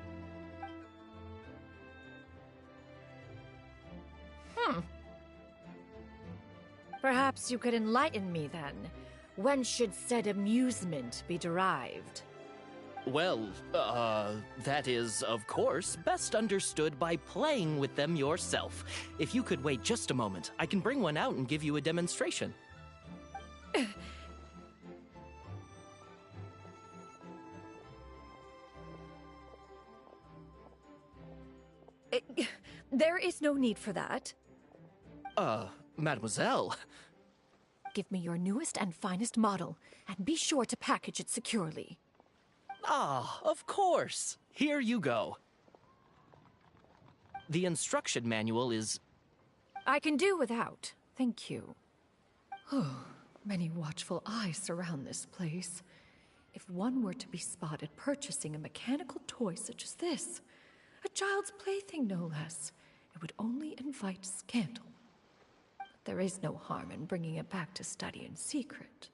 Perhaps you could enlighten me then. When should said amusement be derived? Well, that is, of course, best understood by playing with them yourself. If you could wait just a moment, I can bring one out and give you a demonstration. There is no need for that. Mademoiselle. Give me your newest and finest model, and be sure to package it securely. Ah, of course. Here you go. The instruction manual is... I can do without, thank you. Oh, many watchful eyes surround this place. If one were to be spotted purchasing a mechanical toy such as this, a child's plaything no less, it would only invite scandal. But there is no harm in bringing it back to study in secret.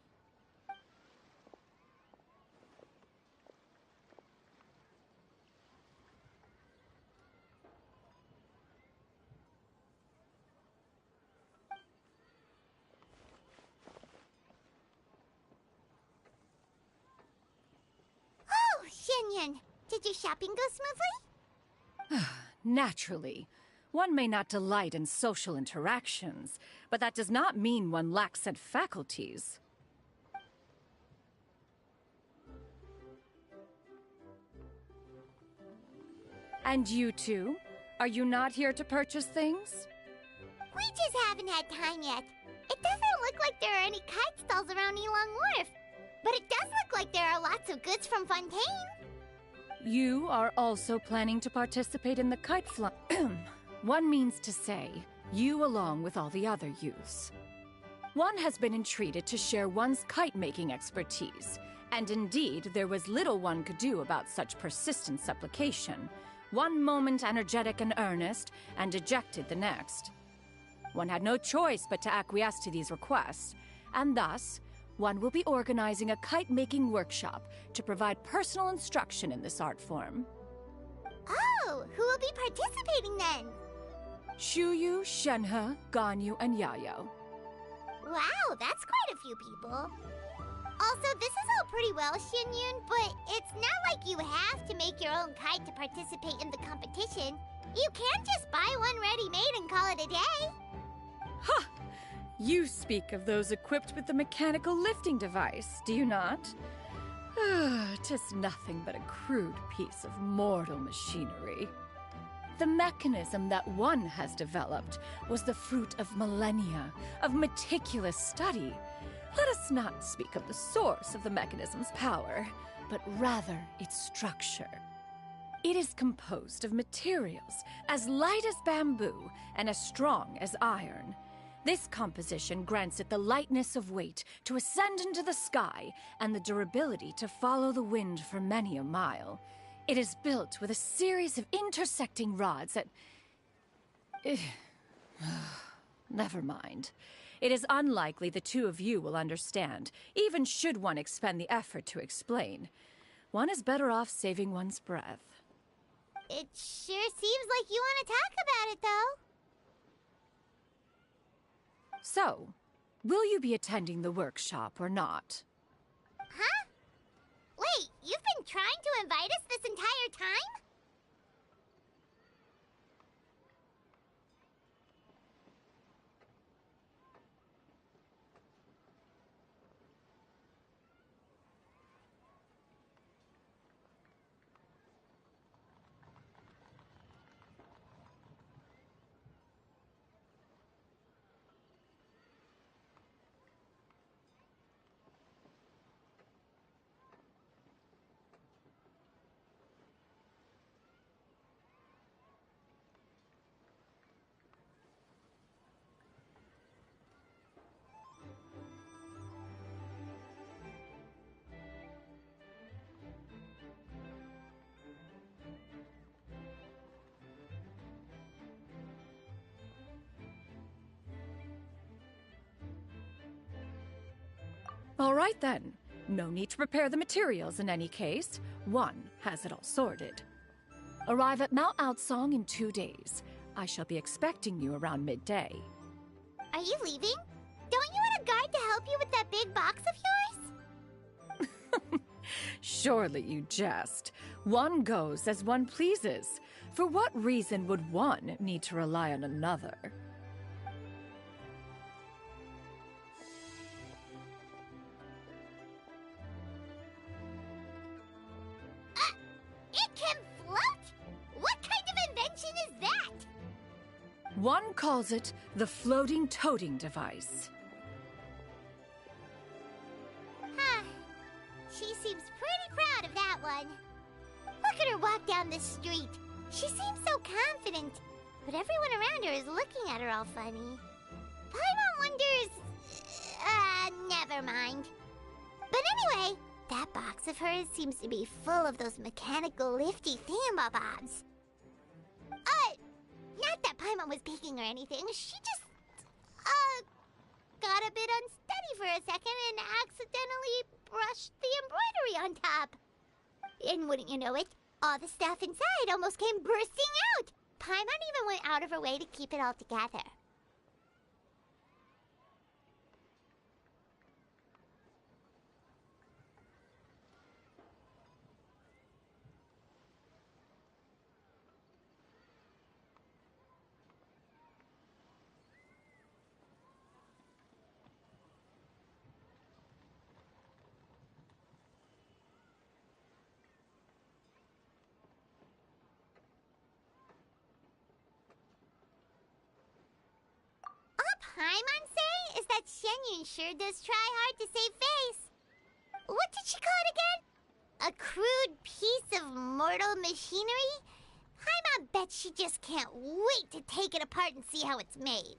Shinyan, did your shopping go smoothly? Naturally. One may not delight in social interactions, but that does not mean one lacks said faculties. And you two? Are you not here to purchase things? We just haven't had time yet. It doesn't look like there are any kite stalls around Elong Wharf, but it does look like there are lots of goods from Fontaine. You are also planning to participate in the kite fly. One means to say, you along with all the other youths. One has been entreated to share one's kite-making expertise, and indeed there was little one could do about such persistent supplication. One moment energetic and earnest, and dejected the next. One had no choice but to acquiesce to these requests, and thus, one will be organizing a kite-making workshop to provide personal instruction in this art form. Oh, who will be participating then? Shuyu, Shenhe, Ganyu, and Yayo. Wow, that's quite a few people. Also, this is all pretty well, Xinyun, but it's not like you have to make your own kite to participate in the competition. You can just buy one ready-made and call it a day. Ha! You speak of those equipped with the mechanical lifting device, do you not? 'Tis nothing but a crude piece of mortal machinery. The mechanism that one has developed was the fruit of millennia of meticulous study. Let us not speak of the source of the mechanism's power, but rather its structure. It is composed of materials as light as bamboo and as strong as iron. This composition grants it the lightness of weight to ascend into the sky and the durability to follow the wind for many a mile. It is built with a series of intersecting rods that... Never mind. It is unlikely the two of you will understand, even should one expend the effort to explain. One is better off saving one's breath. It sure seems like you want to talk about it, though. So, will you be attending the workshop or not? Huh? Wait, you've been trying to invite us this entire time? All right then. No need to prepare the materials in any case. One has it all sorted. Arrive at Mount Outsong in 2 days. I shall be expecting you around midday. Are you leaving? Don't you want a guard to help you with that big box of yours? Surely you jest. One goes as one pleases. For what reason would one need to rely on another? It can float? What kind of invention is that? One calls it the floating toting device. Huh. She seems pretty proud of that one. Look at her walk down the street. She seems so confident, but everyone around her is looking at her all funny. Paimon wonders... never mind. But anyway, that box of hers seems to be full of those mechanical lifty thingamabobs. Not that Paimon was peeking or anything. She just, got a bit unsteady for a second and accidentally brushed the embroidery on top. And wouldn't you know it, all the stuff inside almost came bursting out. Paimon even went out of her way to keep it all together. Paimon say is that Shenyun sure does try hard to save face. What did she call it again? A crude piece of mortal machinery? Paimon bets she just can't wait to take it apart and see how it's made.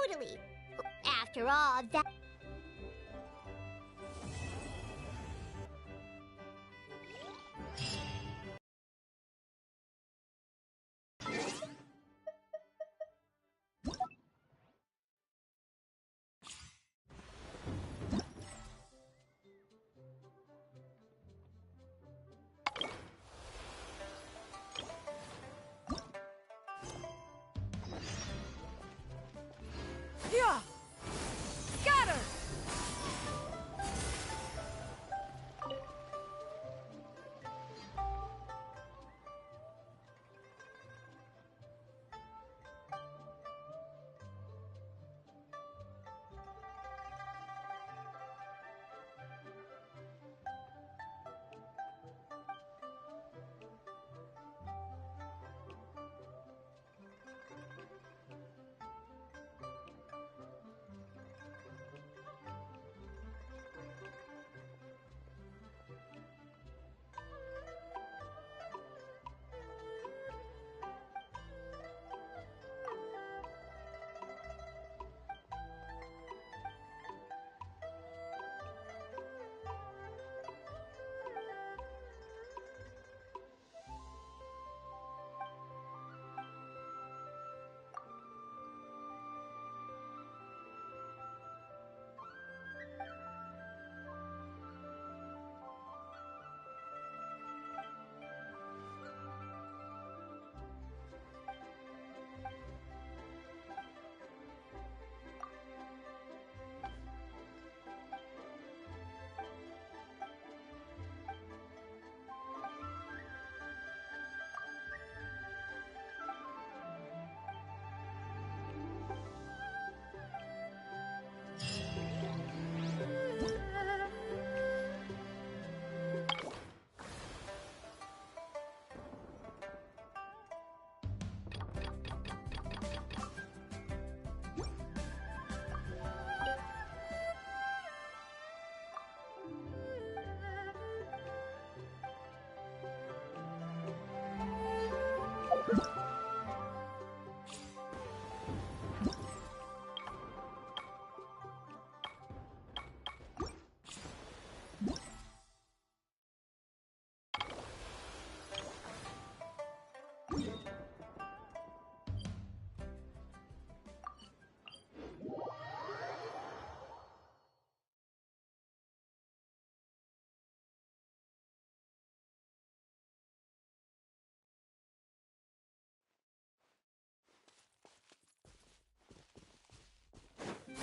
Totally. After all, that... Yeah! Scatter!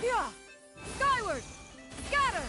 Yeah! Skyward! Scatter!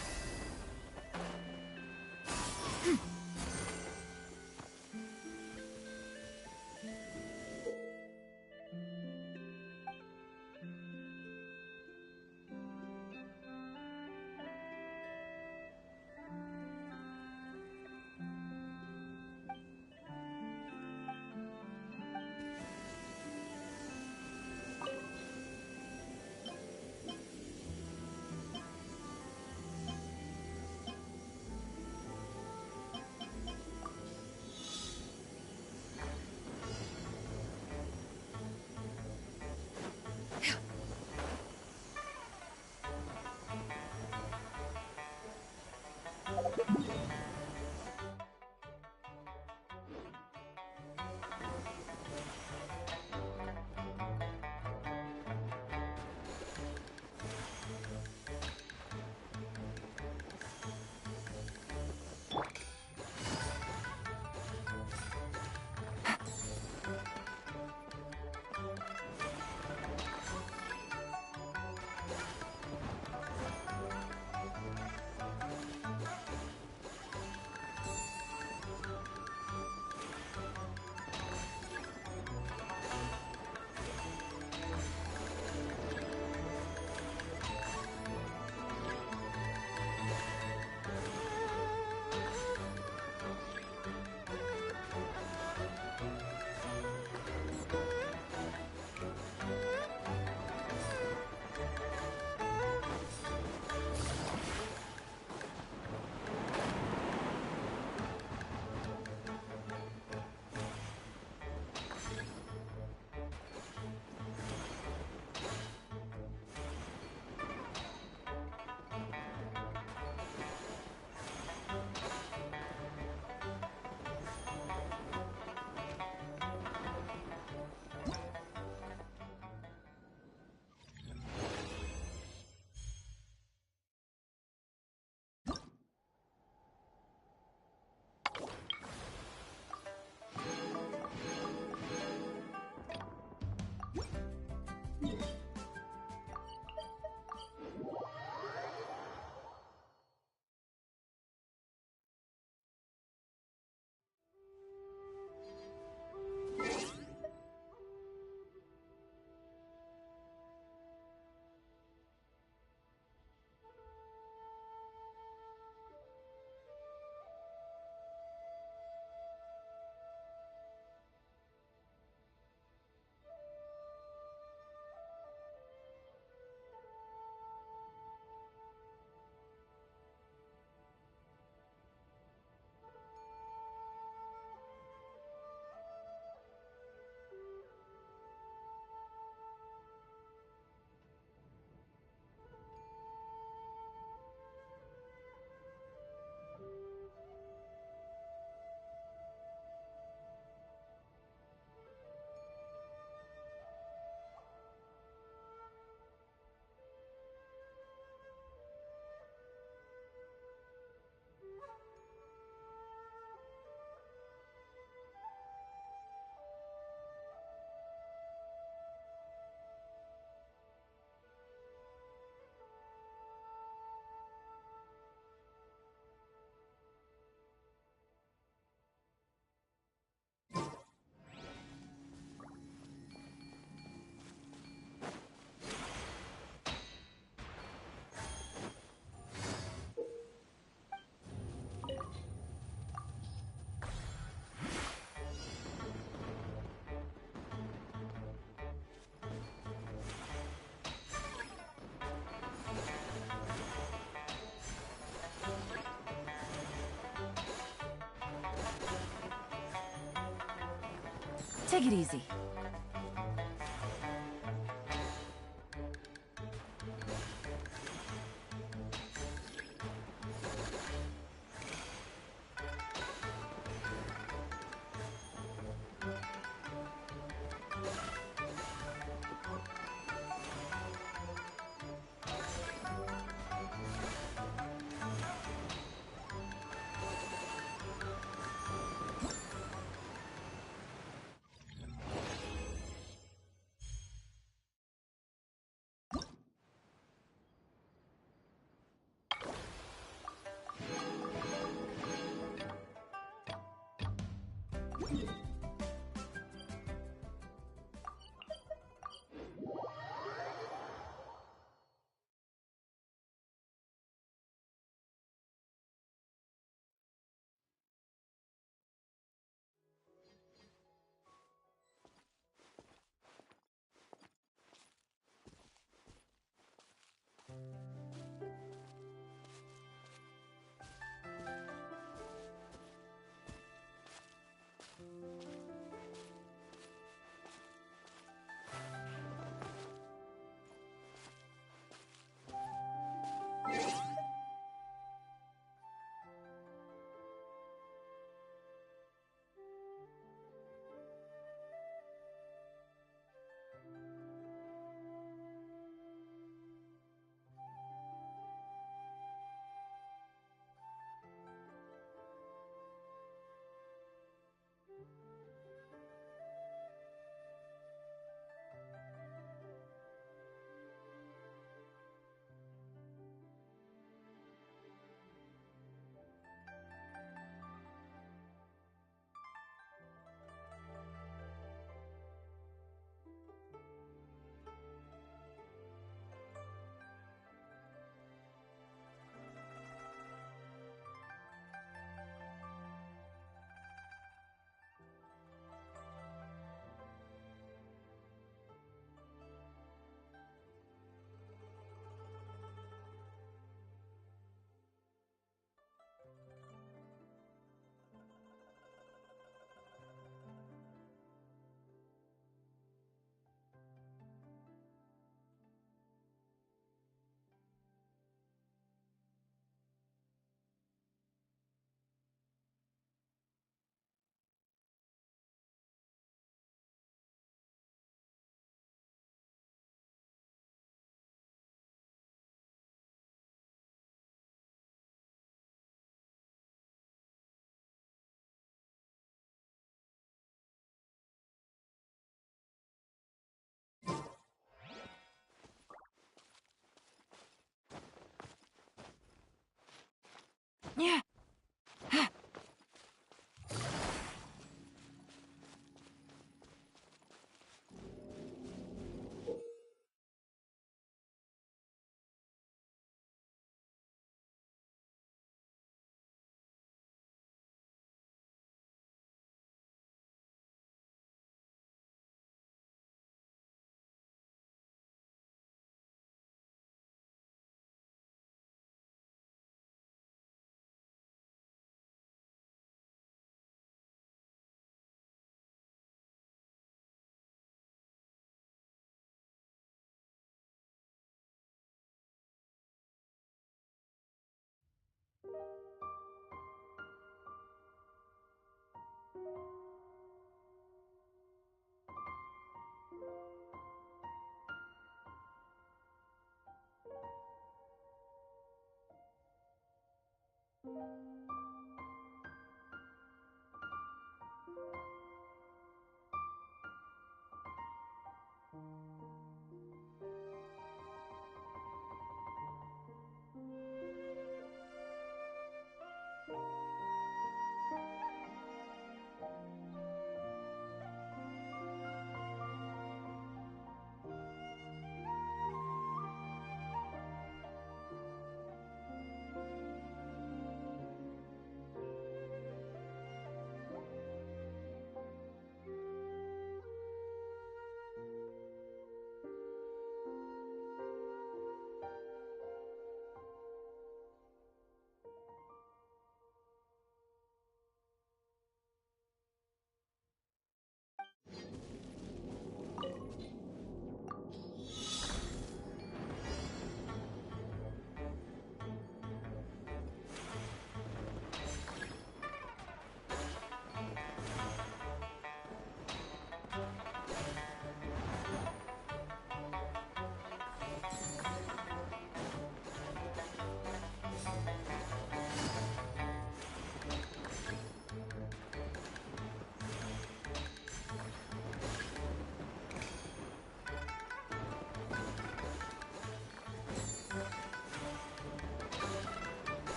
Take it easy.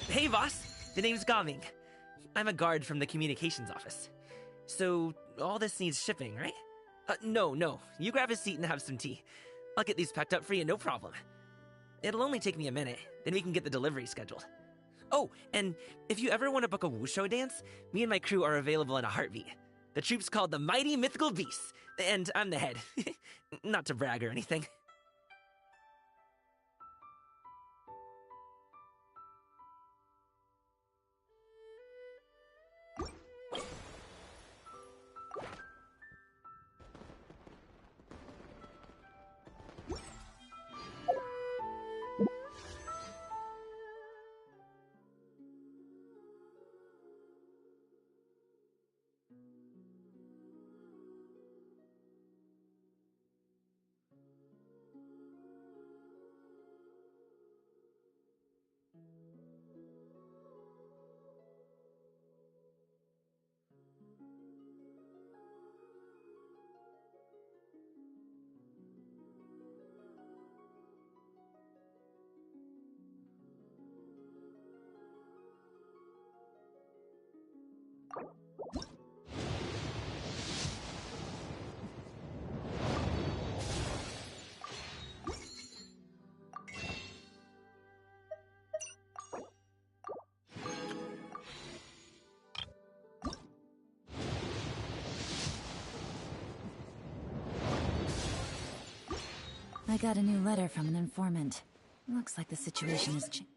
Hey, boss. The name's Gaming. I'm a guard from the communications office. So, all this needs shipping, right? No. You grab a seat and have some tea. I'll get these packed up for you, no problem. It'll only take me a minute, then we can get the delivery scheduled. Oh, and if you ever want to book a wushu dance, me and my crew are available in a heartbeat. The troupe's called the Mighty Mythical Beasts, and I'm the head. Not to brag or anything. I got a new letter from an informant. Looks like the situation has changed.